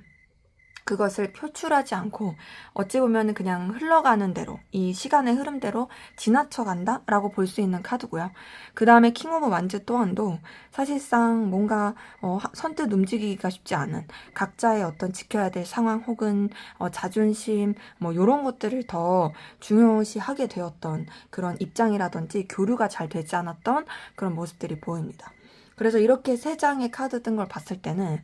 그것을 표출하지 않고 어찌 보면 그냥 흘러가는 대로, 이 시간의 흐름대로 지나쳐간다? 라고 볼 수 있는 카드고요. 그 다음에 킹 오브 완즈 또한도 사실상 뭔가 선뜻 움직이기가 쉽지 않은 각자의 어떤 지켜야 될 상황 혹은 자존심 뭐 이런 것들을 더 중요시하게 되었던 그런 입장이라든지 교류가 잘 되지 않았던 그런 모습들이 보입니다. 그래서 이렇게 세 장의 카드 뜬 걸 봤을 때는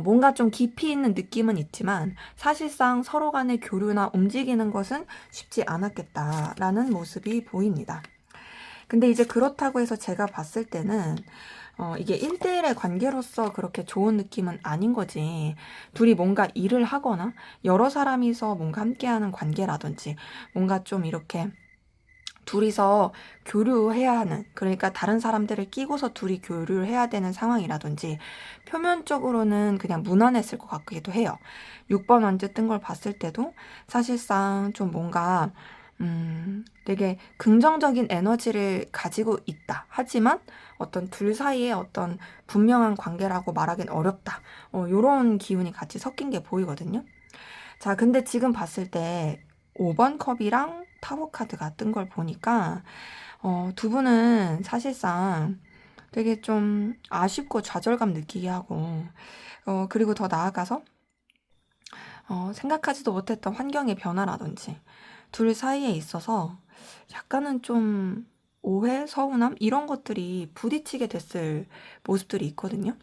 뭔가 좀 깊이 있는 느낌은 있지만 사실상 서로 간의 교류나 움직이는 것은 쉽지 않았겠다라는 모습이 보입니다. 근데 이제 그렇다고 해서 제가 봤을 때는 이게 1대1의 관계로서 그렇게 좋은 느낌은 아닌 거지. 둘이 뭔가 일을 하거나 여러 사람이서 뭔가 함께하는 관계라든지 뭔가 좀 이렇게 둘이서 교류해야 하는, 그러니까 다른 사람들을 끼고서 둘이 교류를 해야 되는 상황이라든지 표면적으로는 그냥 무난했을 것 같기도 해요. 6번 원즈 뜬 걸 봤을 때도 사실상 좀 뭔가 되게 긍정적인 에너지를 가지고 있다. 하지만 어떤 둘 사이에 어떤 분명한 관계라고 말하기는 어렵다. 요런 기운이 같이 섞인 게 보이거든요. 자, 근데 지금 봤을 때 5번 컵이랑 타워 카드가 뜬 걸 보니까 두 분은 사실상 되게 좀 아쉽고 좌절감 느끼게 하고 그리고 더 나아가서 생각하지도 못했던 환경의 변화라든지 둘 사이에 있어서 약간은 좀 오해, 서운함 이런 것들이 부딪히게 됐을 모습들이 있거든요.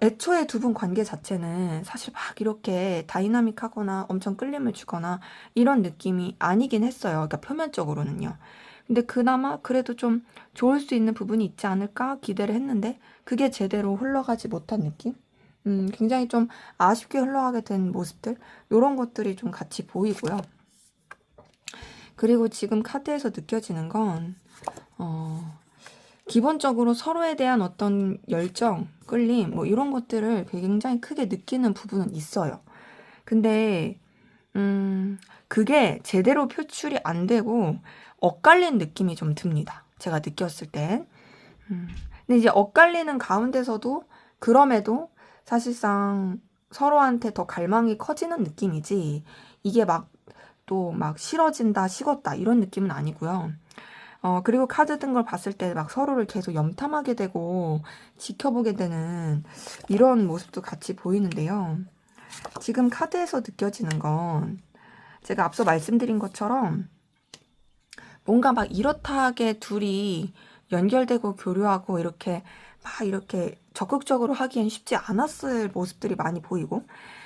애초에 두 분 관계 자체는 사실 막 이렇게 다이나믹하거나 엄청 끌림을 주거나 이런 느낌이 아니긴 했어요. 그러니까 표면적으로는요. 근데 그나마 그래도 좀 좋을 수 있는 부분이 있지 않을까 기대를 했는데 그게 제대로 흘러가지 못한 느낌? 굉장히 좀 아쉽게 흘러가게 된 모습들? 이런 것들이 좀 같이 보이고요. 그리고 지금 카드에서 느껴지는 건 기본적으로 서로에 대한 어떤 열정, 끌림, 뭐 이런 것들을 굉장히 크게 느끼는 부분은 있어요. 근데, 그게 제대로 표출이 안 되고, 엇갈린 느낌이 좀 듭니다. 제가 느꼈을 땐. 근데 이제 엇갈리는 가운데서도, 그럼에도 사실상 서로한테 더 갈망이 커지는 느낌이지, 이게 막 또 막 싫어진다, 식었다, 이런 느낌은 아니고요. 그리고 카드 뜬 걸 봤을 때 막 서로를 계속 염탐하게 되고 지켜보게 되는 이런 모습도 같이 보이는데요. 지금 카드에서 느껴지는 건 제가 앞서 말씀드린 것처럼 뭔가 막 이렇다하게 둘이 연결되고 교류하고 이렇게 막 이렇게 적극적으로 하기엔 쉽지 않았을 모습들이 많이 보이고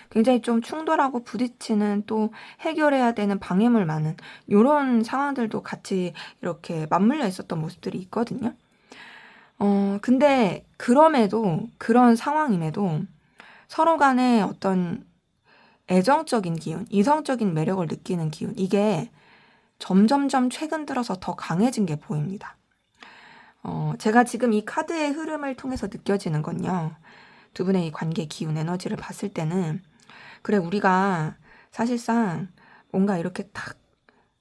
굉장히 좀 충돌하고 부딪히는 또 해결해야 되는 방해물 많은 이런 상황들도 같이 이렇게 맞물려 있었던 모습들이 있거든요. 근데 그럼에도 그런 상황임에도 서로 간에 어떤 애정적인 기운, 이성적인 매력을 느끼는 기운 이게 점점점 최근 들어서 더 강해진 게 보입니다. 제가 지금 이 카드의 흐름을 통해서 느껴지는 건요. 두 분의 이 관계 기운 에너지를 봤을 때는 그래 우리가 사실상 뭔가 이렇게 딱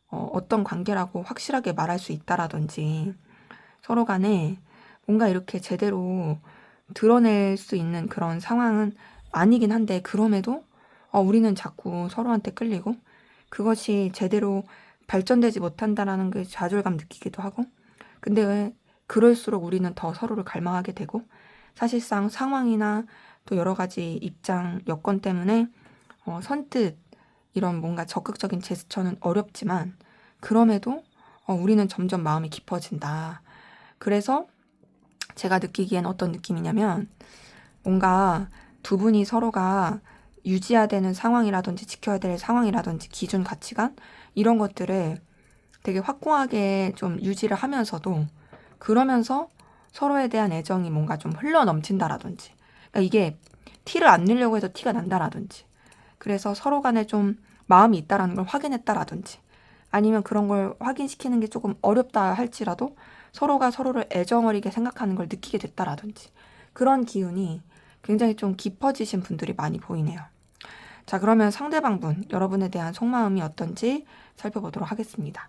어떤 관계라고 확실하게 말할 수 있다라든지 서로 간에 뭔가 이렇게 제대로 드러낼 수 있는 그런 상황은 아니긴 한데 그럼에도 우리는 자꾸 서로한테 끌리고 그것이 제대로 발전되지 못한다라는 그 좌절감 느끼기도 하고 근데 왜 그럴수록 우리는 더 서로를 갈망하게 되고 사실상 상황이나 또 여러 가지 입장, 여건 때문에 선뜻 이런 뭔가 적극적인 제스처는 어렵지만 그럼에도 우리는 점점 마음이 깊어진다. 그래서 제가 느끼기엔 어떤 느낌이냐면 뭔가 두 분이 서로가 유지해야 되는 상황이라든지 지켜야 될 상황이라든지 기준, 가치관 이런 것들을 되게 확고하게 좀 유지를 하면서도 그러면서 서로에 대한 애정이 뭔가 좀 흘러 넘친다라든지, 그러니까 이게 티를 안 내려고 해서 티가 난다라든지, 그래서 서로 간에 좀 마음이 있다라는 걸 확인했다라든지, 아니면 그런 걸 확인시키는 게 조금 어렵다 할지라도 서로가 서로를 애정어리게 생각하는 걸 느끼게 됐다라든지, 그런 기운이 굉장히 좀 깊어지신 분들이 많이 보이네요. 자, 그러면 상대방분, 여러분에 대한 속마음이 어떤지 살펴보도록 하겠습니다.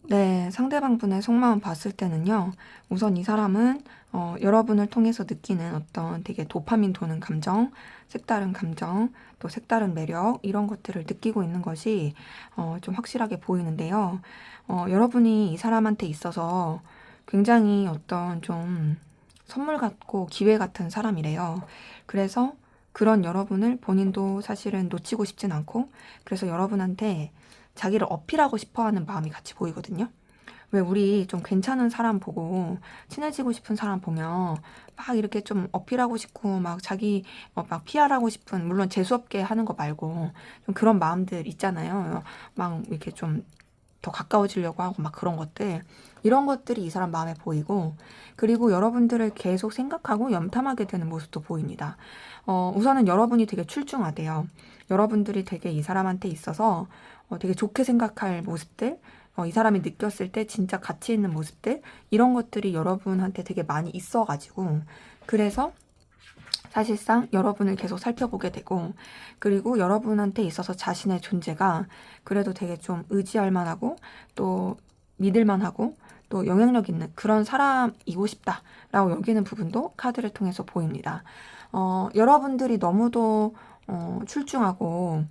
네, 상대방분의 속마음 봤을 때는요, 우선 이 사람은 여러분을 통해서 느끼는 어떤 되게 도파민 도는 감정, 색다른 감정, 또 색다른 매력, 이런 것들을 느끼고 있는 것이 좀 확실하게 보이는데요. 여러분이 이 사람한테 있어서 굉장히 어떤 좀 선물 같고 기회 같은 사람이래요. 그래서 그런 여러분을 본인도 사실은 놓치고 싶진 않고, 그래서 여러분한테 자기를 어필하고 싶어 하는 마음이 같이 보이거든요. 왜 우리 좀 괜찮은 사람 보고 친해지고 싶은 사람 보면 막 이렇게 좀 어필하고 싶고 막 자기 막 PR하고 싶은, 물론 재수없게 하는 거 말고 좀 그런 마음들 있잖아요. 막 이렇게 좀 더 가까워지려고 하고 막 그런 것들, 이런 것들이 이 사람 마음에 보이고, 그리고 여러분들을 계속 생각하고 염탐하게 되는 모습도 보입니다. 우선은 여러분이 되게 출중하대요. 여러분들이 되게 이 사람한테 있어서 되게 좋게 생각할 모습들, 이 사람이 느꼈을 때 진짜 가치 있는 모습들, 이런 것들이 여러분한테 되게 많이 있어가지고, 그래서 사실상 여러분을 계속 살펴보게 되고, 그리고 여러분한테 있어서 자신의 존재가 그래도 되게 좀 의지할 만하고 또 믿을 만하고 또 영향력 있는 그런 사람이고 싶다라고 여기는 부분도 카드를 통해서 보입니다. 여러분들이 너무도 출중하고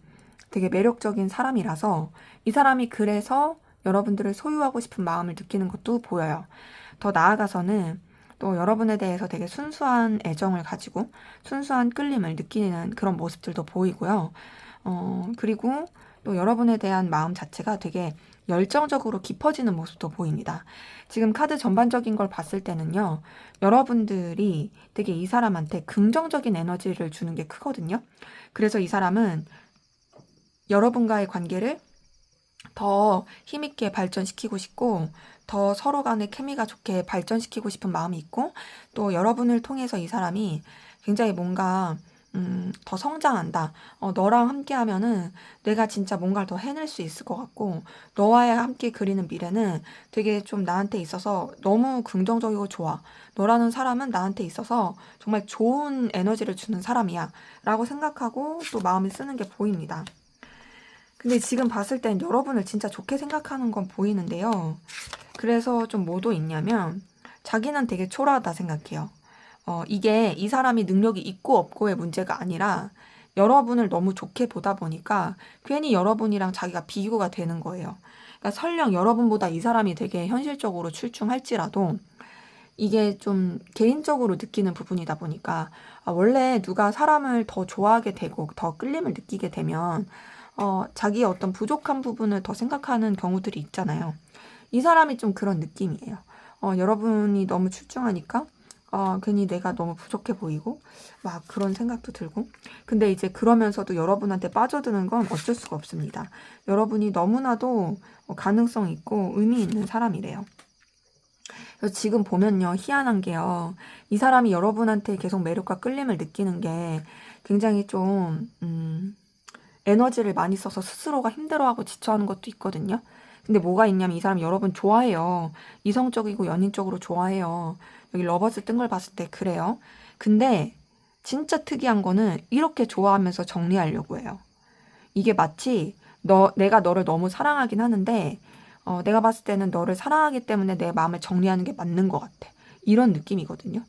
되게 매력적인 사람이라서 이 사람이 그래서 여러분들을 소유하고 싶은 마음을 느끼는 것도 보여요. 더 나아가서는 또 여러분에 대해서 되게 순수한 애정을 가지고 순수한 끌림을 느끼는 그런 모습들도 보이고요. 그리고 또 여러분에 대한 마음 자체가 되게 열정적으로 깊어지는 모습도 보입니다. 지금 카드 전반적인 걸 봤을 때는요, 여러분들이 되게 이 사람한테 긍정적인 에너지를 주는 게 크거든요. 그래서 이 사람은 여러분과의 관계를 더 힘있게 발전시키고 싶고, 더 서로 간의 케미가 좋게 발전시키고 싶은 마음이 있고, 또 여러분을 통해서 이 사람이 굉장히 뭔가 더 성장한다. 너랑 함께 하면은 내가 진짜 뭔가를 더 해낼 수 있을 것 같고, 너와의 함께 그리는 미래는 되게 좀 나한테 있어서 너무 긍정적이고 좋아. 너라는 사람은 나한테 있어서 정말 좋은 에너지를 주는 사람이야. 라고 생각하고 또 마음을 쓰는 게 보입니다. 근데 지금 봤을 땐 여러분을 진짜 좋게 생각하는 건 보이는데요. 그래서 좀 뭐도 있냐면, 자기는 되게 초라하다 생각해요. 이게 이 사람이 능력이 있고 없고의 문제가 아니라 여러분을 너무 좋게 보다 보니까 괜히 여러분이랑 자기가 비교가 되는 거예요. 그러니까 설령 여러분보다 이 사람이 되게 현실적으로 출중할지라도 이게 좀 개인적으로 느끼는 부분이다 보니까, 원래 누가 사람을 더 좋아하게 되고 더 끌림을 느끼게 되면 자기의 어떤 부족한 부분을 더 생각하는 경우들이 있잖아요. 이 사람이 좀 그런 느낌이에요. 여러분이 너무 출중하니까 괜히 내가 너무 부족해 보이고 막 그런 생각도 들고, 근데 이제 그러면서도 여러분한테 빠져드는 건 어쩔 수가 없습니다. 여러분이 너무나도 가능성 있고 의미 있는 사람이래요. 그래서 지금 보면요, 희한한 게요, 이 사람이 여러분한테 계속 매력과 끌림을 느끼는 게 굉장히 좀 에너지를 많이 써서 스스로가 힘들어하고 지쳐하는 것도 있거든요. 근데 뭐가 있냐면 이 사람이 여러분 좋아해요. 이성적이고 연인적으로 좋아해요. 여기 러버스 뜬 걸 봤을 때 그래요. 근데 진짜 특이한 거는 이렇게 좋아하면서 정리하려고 해요. 이게 마치 내가 너를 너무 사랑하긴 하는데 내가 봤을 때는 너를 사랑하기 때문에 내 마음을 정리하는 게 맞는 것 같아. 이런 느낌이거든요.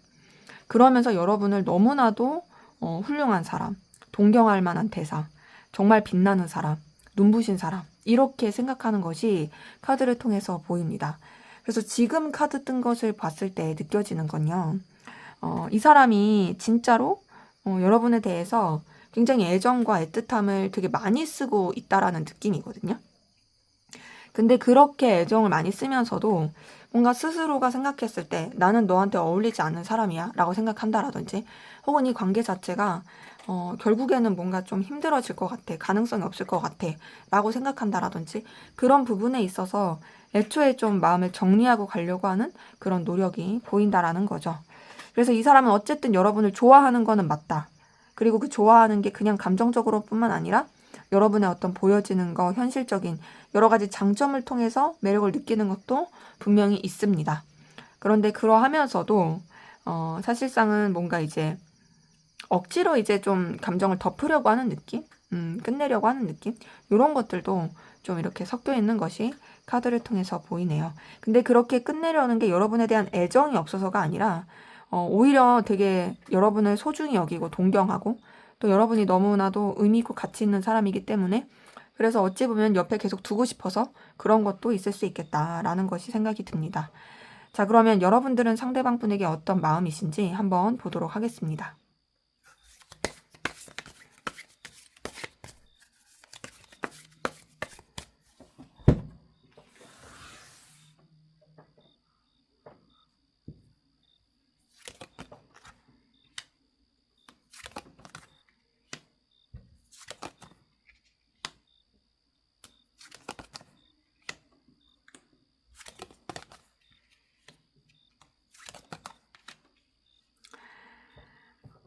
그러면서 여러분을 너무나도 훌륭한 사람, 동경할 만한 대상, 정말 빛나는 사람, 눈부신 사람, 이렇게 생각하는 것이 카드를 통해서 보입니다. 그래서 지금 카드 뜬 것을 봤을 때 느껴지는 건요, 이 사람이 진짜로 여러분에 대해서 굉장히 애정과 애틋함을 되게 많이 쓰고 있다라는 느낌이거든요. 근데 그렇게 애정을 많이 쓰면서도 뭔가 스스로가 생각했을 때 나는 너한테 어울리지 않는 사람이야 라고 생각한다라든지, 혹은 이 관계 자체가 결국에는 뭔가 좀 힘들어질 것 같아, 가능성이 없을 것 같아 라고 생각한다라든지, 그런 부분에 있어서 애초에 좀 마음을 정리하고 가려고 하는 그런 노력이 보인다라는 거죠. 그래서 이 사람은 어쨌든 여러분을 좋아하는 거는 맞다. 그리고 그 좋아하는 게 그냥 감정적으로 뿐만 아니라 여러분의 어떤 보여지는 거, 현실적인 여러 가지 장점을 통해서 매력을 느끼는 것도 분명히 있습니다. 그런데 그러하면서도 사실상은 뭔가 이제 억지로 이제 좀 감정을 덮으려고 하는 느낌? 끝내려고 하는 느낌? 이런 것들도 좀 이렇게 섞여 있는 것이 카드를 통해서 보이네요. 근데 그렇게 끝내려는 게 여러분에 대한 애정이 없어서가 아니라 오히려 되게 여러분을 소중히 여기고 동경하고, 또 여러분이 너무나도 의미 있고 가치 있는 사람이기 때문에, 그래서 어찌 보면 옆에 계속 두고 싶어서 그런 것도 있을 수 있겠다라는 것이 생각이 듭니다. 자, 그러면 여러분들은 상대방 분에게 어떤 마음이신지 한번 보도록 하겠습니다.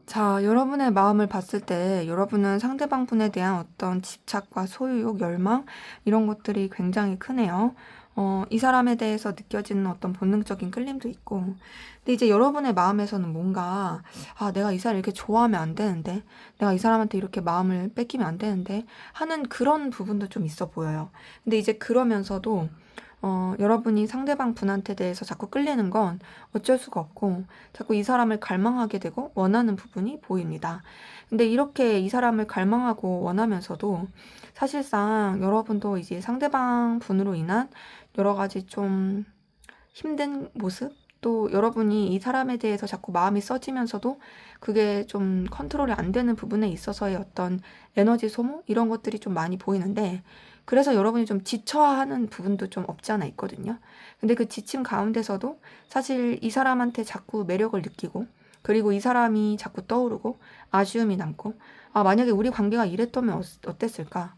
자, 여러분의 마음을 봤을 때 여러분은 상대방 분에 대한 어떤 집착과 소유욕, 열망, 이런 것들이 굉장히 크네요. 이 사람에 대해서 느껴지는 어떤 본능적인 끌림도 있고, 근데 이제 여러분의 마음에서는 뭔가, 내가 이 사람을 이렇게 좋아하면 안 되는데, 내가 이 사람한테 이렇게 마음을 뺏기면 안 되는데 하는 그런 부분도 좀 있어 보여요. 근데 이제 그러면서도 여러분이 상대방 분한테 대해서 자꾸 끌리는 건 어쩔 수가 없고, 자꾸 이 사람을 갈망하게 되고 원하는 부분이 보입니다. 근데 이렇게 이 사람을 갈망하고 원하면서도 사실상 여러분도 이제 상대방 분으로 인한 여러 가지 좀 힘든 모습? 또 여러분이 이 사람에 대해서 자꾸 마음이 써지면서도 그게 좀 컨트롤이 안 되는 부분에 있어서의 어떤 에너지 소모? 이런 것들이 좀 많이 보이는데, 그래서 여러분이 좀 지쳐하는 부분도 좀 없지 않아 있거든요. 근데 그 지침 가운데서도 사실 이 사람한테 자꾸 매력을 느끼고, 그리고 이 사람이 자꾸 떠오르고 아쉬움이 남고, 만약에 우리 관계가 이랬다면 어땠을까?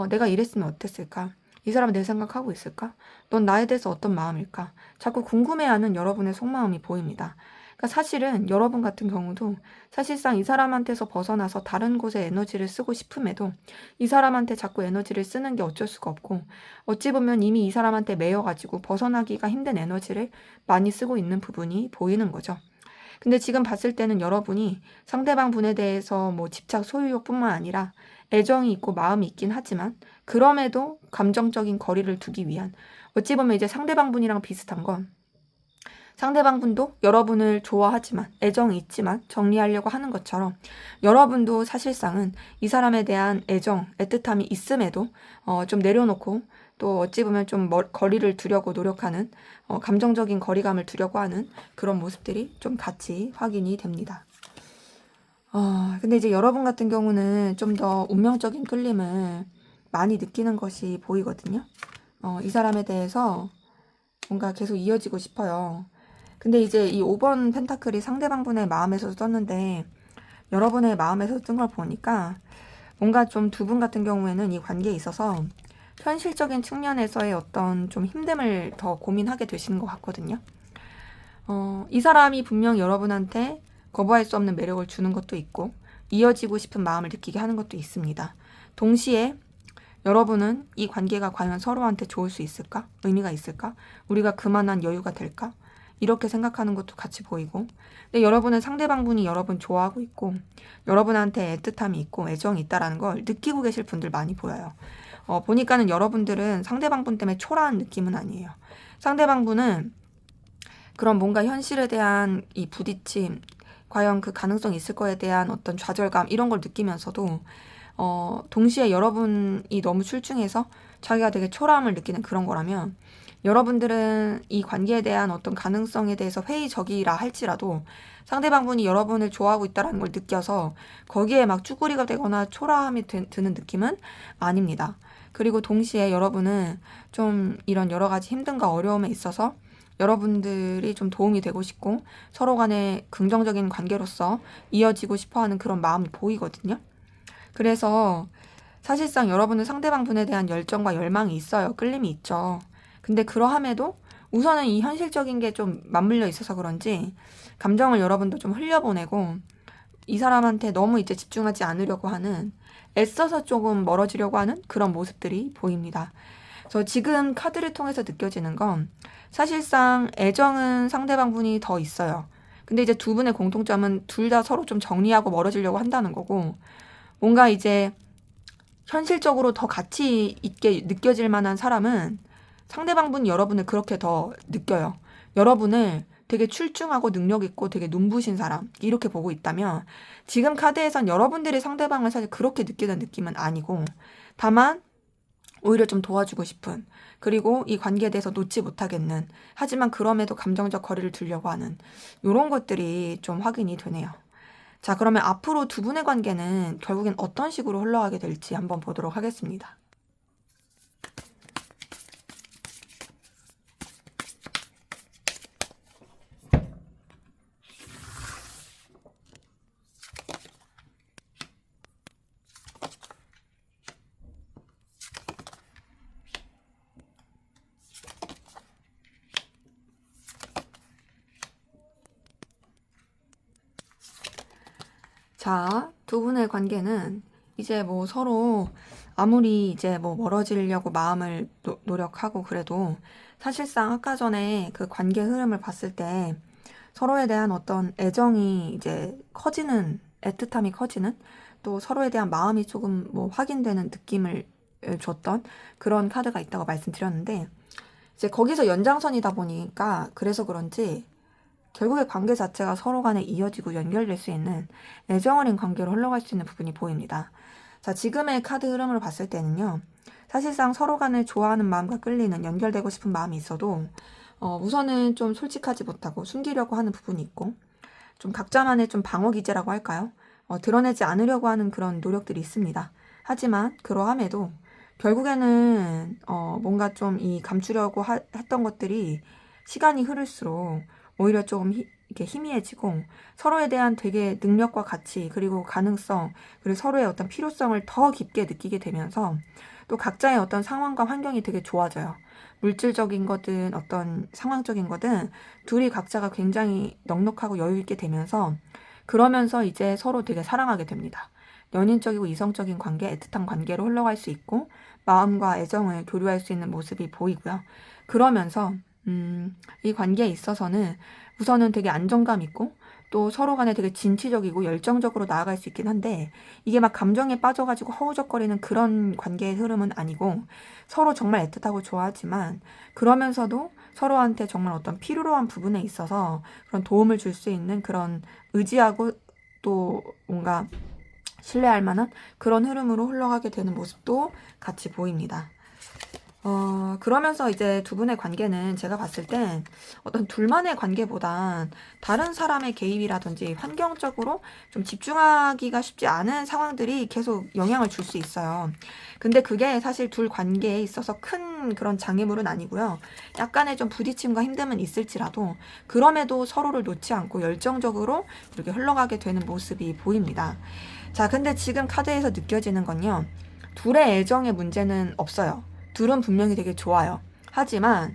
내가 이랬으면 어땠을까? 이 사람은 내 생각하고 있을까? 넌 나에 대해서 어떤 마음일까? 자꾸 궁금해하는 여러분의 속마음이 보입니다. 그러니까 사실은 여러분 같은 경우도 사실상 이 사람한테서 벗어나서 다른 곳에 에너지를 쓰고 싶음에도 이 사람한테 자꾸 에너지를 쓰는 게 어쩔 수가 없고, 어찌 보면 이미 이 사람한테 매여가지고 벗어나기가 힘든 에너지를 많이 쓰고 있는 부분이 보이는 거죠. 근데 지금 봤을 때는 여러분이 상대방 분에 대해서 뭐 집착, 소유욕뿐만 아니라 애정이 있고 마음이 있긴 하지만, 그럼에도 감정적인 거리를 두기 위한, 어찌 보면 이제 상대방 분이랑 비슷한 건, 상대방 분도 여러분을 좋아하지만 애정이 있지만 정리하려고 하는 것처럼, 여러분도 사실상은 이 사람에 대한 애정, 애틋함이 있음에도 좀 내려놓고, 또 어찌 보면 좀 거리를 두려고 노력하는, 감정적인 거리감을 두려고 하는 그런 모습들이 좀 같이 확인이 됩니다. 근데 이제 여러분 같은 경우는 좀 더 운명적인 끌림을 많이 느끼는 것이 보이거든요. 이 사람에 대해서 뭔가 계속 이어지고 싶어요. 근데 이제 이 5번 펜타클이 상대방 분의 마음에서 떴는데, 여러분의 마음에서 뜬 걸 보니까 뭔가 좀 두 분 같은 경우에는 이 관계에 있어서 현실적인 측면에서의 어떤 좀 힘듦을 더 고민하게 되시는 것 같거든요. 이 사람이 분명 여러분한테 거부할 수 없는 매력을 주는 것도 있고, 이어지고 싶은 마음을 느끼게 하는 것도 있습니다. 동시에 여러분은 이 관계가 과연 서로한테 좋을 수 있을까? 의미가 있을까? 우리가 그만한 여유가 될까? 이렇게 생각하는 것도 같이 보이고, 근데 여러분은 상대방 분이 여러분 좋아하고 있고, 여러분한테 애틋함이 있고 애정이 있다라는 걸 느끼고 계실 분들 많이 보여요. 보니까는 여러분들은 상대방 분 때문에 초라한 느낌은 아니에요. 상대방 분은 그런 뭔가 현실에 대한 이 부딪힘, 과연 그 가능성이 있을 거에 대한 어떤 좌절감, 이런 걸 느끼면서도 동시에 여러분이 너무 출중해서 자기가 되게 초라함을 느끼는 그런 거라면, 여러분들은 이 관계에 대한 어떤 가능성에 대해서 회의적이라 할지라도 상대방분이 여러분을 좋아하고 있다는 걸 느껴서 거기에 막 쭈구리가 되거나 초라함이 드는 느낌은 아닙니다. 그리고 동시에 여러분은 좀 이런 여러 가지 힘듦과 어려움에 있어서 여러분들이 좀 도움이 되고 싶고 서로 간에 긍정적인 관계로서 이어지고 싶어 하는 그런 마음이 보이거든요. 그래서 사실상 여러분은 상대방 분에 대한 열정과 열망이 있어요. 끌림이 있죠. 근데 그러함에도 우선은 이 현실적인 게 좀 맞물려 있어서 그런지 감정을 여러분도 좀 흘려보내고 이 사람한테 너무 이제 집중하지 않으려고 하는, 애써서 조금 멀어지려고 하는 그런 모습들이 보입니다. 그래서 지금 카드를 통해서 느껴지는 건 사실상 애정은 상대방 분이 더 있어요. 근데 이제 두 분의 공통점은 둘 다 서로 좀 정리하고 멀어지려고 한다는 거고, 뭔가 이제 현실적으로 더 가치 있게 느껴질 만한 사람은 상대방 분 여러분을 그렇게 더 느껴요. 여러분을 되게 출중하고 능력 있고 되게 눈부신 사람 이렇게 보고 있다면 지금 카드에선 여러분들이 상대방을 사실 그렇게 느끼는 느낌은 아니고, 다만 오히려 좀 도와주고 싶은, 그리고 이 관계에 대해서 놓지 못하겠는, 하지만 그럼에도 감정적 거리를 두려고 하는 이런 것들이 좀 확인이 되네요. 자, 그러면 앞으로 두 분의 관계는 결국엔 어떤 식으로 흘러가게 될지 한번 보도록 하겠습니다. 자, 두 분의 관계는 이제 뭐 서로 아무리 이제 뭐 멀어지려고 마음을 노력하고 그래도 사실상 아까 전에 그 관계 흐름을 봤을 때 서로에 대한 어떤 애정이 이제 커지는, 애틋함이 커지는, 또 서로에 대한 마음이 조금 뭐 확인되는 느낌을 줬던 그런 카드가 있다고 말씀드렸는데, 이제 거기서 연장선이다 보니까 그래서 그런지 결국에 관계 자체가 서로 간에 이어지고 연결될 수 있는 애정 어린 관계로 흘러갈 수 있는 부분이 보입니다. 자, 지금의 카드 흐름으로 봤을 때는요, 사실상 서로 간을 좋아하는 마음과 끌리는, 연결되고 싶은 마음이 있어도 우선은 좀 솔직하지 못하고 숨기려고 하는 부분이 있고, 좀 각자만의 좀 방어 기제라고 할까요? 드러내지 않으려고 하는 그런 노력들이 있습니다. 하지만 그러함에도 결국에는 뭔가 좀 이 감추려고 했던 것들이 시간이 흐를수록 오히려 조금 이렇게 희미해지고 서로에 대한 되게 능력과 가치, 그리고 가능성, 그리고 서로의 어떤 필요성을 더 깊게 느끼게 되면서 또 각자의 어떤 상황과 환경이 되게 좋아져요. 물질적인 거든 어떤 상황적인 거든 둘이 각자가 굉장히 넉넉하고 여유 있게 되면서, 그러면서 이제 서로 되게 사랑하게 됩니다. 연인적이고 이성적인 관계, 애틋한 관계로 흘러갈 수 있고 마음과 애정을 교류할 수 있는 모습이 보이고요. 그러면서 이 관계에 있어서는 우선은 되게 안정감 있고 또 서로 간에 되게 진취적이고 열정적으로 나아갈 수 있긴 한데, 이게 막 감정에 빠져가지고 허우적거리는 그런 관계의 흐름은 아니고 서로 정말 애틋하고 좋아하지만 그러면서도 서로한테 정말 어떤 필요로 한 부분에 있어서 그런 도움을 줄 수 있는 그런 의지하고 또 뭔가 신뢰할 만한 그런 흐름으로 흘러가게 되는 모습도 같이 보입니다. 그러면서 이제 두 분의 관계는 제가 봤을 땐 어떤 둘만의 관계보단 다른 사람의 개입이라든지 환경적으로 좀 집중하기가 쉽지 않은 상황들이 계속 영향을 줄 수 있어요. 근데 그게 사실 둘 관계에 있어서 큰 그런 장애물은 아니고요. 약간의 좀 부딪힘과 힘듦은 있을지라도 그럼에도 서로를 놓지 않고 열정적으로 이렇게 흘러가게 되는 모습이 보입니다. 자, 근데 지금 카드에서 느껴지는 건요, 둘의 애정의 문제는 없어요. 둘은 분명히 되게 좋아요. 하지만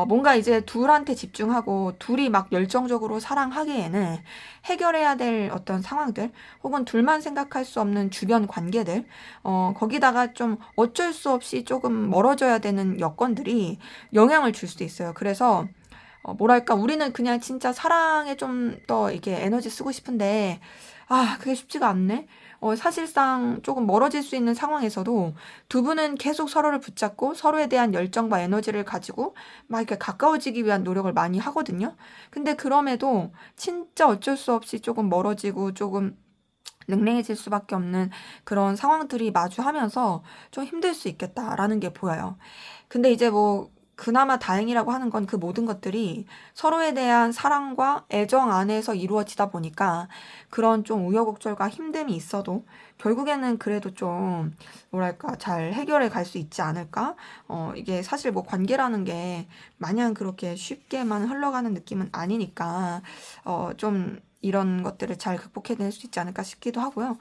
뭔가 이제 둘한테 집중하고 둘이 막 열정적으로 사랑하기에는 해결해야 될 어떤 상황들, 혹은 둘만 생각할 수 없는 주변 관계들, 거기다가 좀 어쩔 수 없이 조금 멀어져야 되는 여건들이 영향을 줄 수도 있어요. 그래서 뭐랄까, 우리는 그냥 진짜 사랑에 좀 더 이렇게 에너지 쓰고 싶은데 그게 쉽지가 않네. 사실상 조금 멀어질 수 있는 상황에서도 두 분은 계속 서로를 붙잡고 서로에 대한 열정과 에너지를 가지고 막 이렇게 가까워지기 위한 노력을 많이 하거든요. 근데 그럼에도 진짜 어쩔 수 없이 조금 멀어지고 조금 냉랭해질 수밖에 없는 그런 상황들이 마주하면서 좀 힘들 수 있겠다라는 게 보여요. 근데 이제 뭐 그나마 다행이라고 하는 건 그 모든 것들이 서로에 대한 사랑과 애정 안에서 이루어지다 보니까 그런 좀 우여곡절과 힘듦이 있어도 결국에는 그래도 좀 뭐랄까 잘 해결해 갈 수 있지 않을까? 이게 사실 뭐 관계라는 게 마냥 그렇게 쉽게만 흘러가는 느낌은 아니니까 좀 이런 것들을 잘 극복해낼 수 있지 않을까 싶기도 하고요.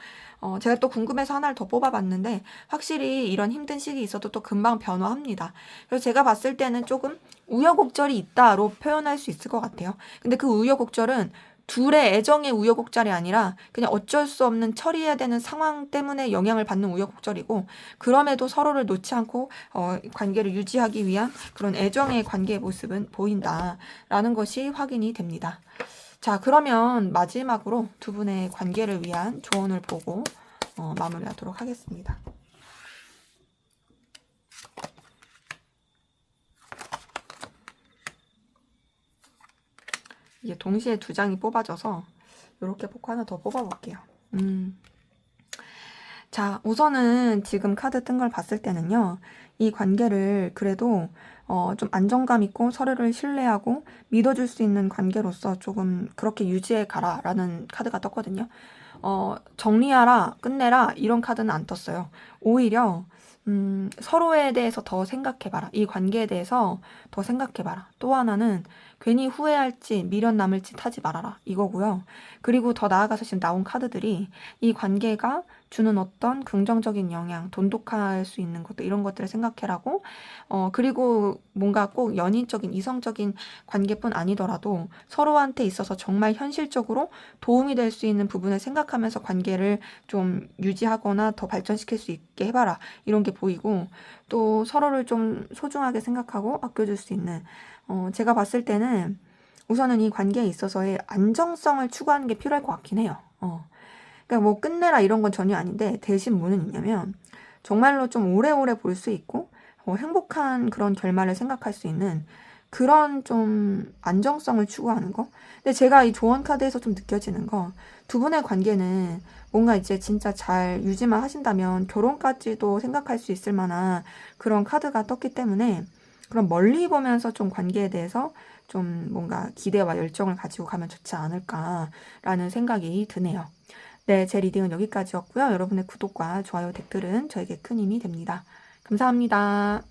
제가 또 궁금해서 하나를 더 뽑아봤는데 확실히 이런 힘든 시기 있어도 또 금방 변화합니다. 그래서 제가 봤을 때는 조금 우여곡절이 있다로 표현할 수 있을 것 같아요. 근데 그 우여곡절은 둘의 애정의 우여곡절이 아니라 그냥 어쩔 수 없는 처리해야 되는 상황 때문에 영향을 받는 우여곡절이고 그럼에도 서로를 놓지 않고 관계를 유지하기 위한 그런 애정의 관계의 모습은 보인다라는 것이 확인이 됩니다. 자, 그러면 마지막으로 두 분의 관계를 위한 조언을 보고 마무리하도록 하겠습니다. 이게 동시에 두 장이 뽑아져서 이렇게 포크 하나 더 뽑아볼게요. 자, 우선은 지금 카드 뜬 걸 봤을 때는요. 이 관계를 그래도 좀 안정감 있고 서로를 신뢰하고 믿어줄 수 있는 관계로서 조금 그렇게 유지해 가라 라는 카드가 떴거든요. 정리하라, 끝내라 이런 카드는 안 떴어요. 오히려 서로에 대해서 더 생각해봐라. 이 관계에 대해서 더 생각해봐라. 또 하나는 괜히 후회할지 미련 남을 짓 하지 말아라. 이거고요. 그리고 더 나아가서 지금 나온 카드들이 이 관계가 주는 어떤 긍정적인 영향, 돈독할 수 있는 것들 이런 것들을 생각해라고 그리고 뭔가 꼭 연인적인 이성적인 관계뿐 아니더라도 서로한테 있어서 정말 현실적으로 도움이 될 수 있는 부분을 생각하면서 관계를 좀 유지하거나 더 발전시킬 수 있게 해봐라 이런 게 보이고 또 서로를 좀 소중하게 생각하고 아껴줄 수 있는 제가 봤을 때는 우선은 이 관계에 있어서의 안정성을 추구하는 게 필요할 것 같긴 해요. 그러니까 뭐 끝내라 이런 건 전혀 아닌데 대신 뭐는 있냐면 정말로 좀 오래오래 볼 수 있고 행복한 그런 결말을 생각할 수 있는 그런 좀 안정성을 추구하는 거. 근데 제가 이 조언 카드에서 좀 느껴지는 거 두 분의 관계는 뭔가 이제 진짜 잘 유지만 하신다면 결혼까지도 생각할 수 있을 만한 그런 카드가 떴기 때문에 그럼 멀리 보면서 좀 관계에 대해서 좀 뭔가 기대와 열정을 가지고 가면 좋지 않을까라는 생각이 드네요. 네, 제 리딩은 여기까지였고요. 여러분의 구독과 좋아요, 댓글은 저에게 큰 힘이 됩니다. 감사합니다.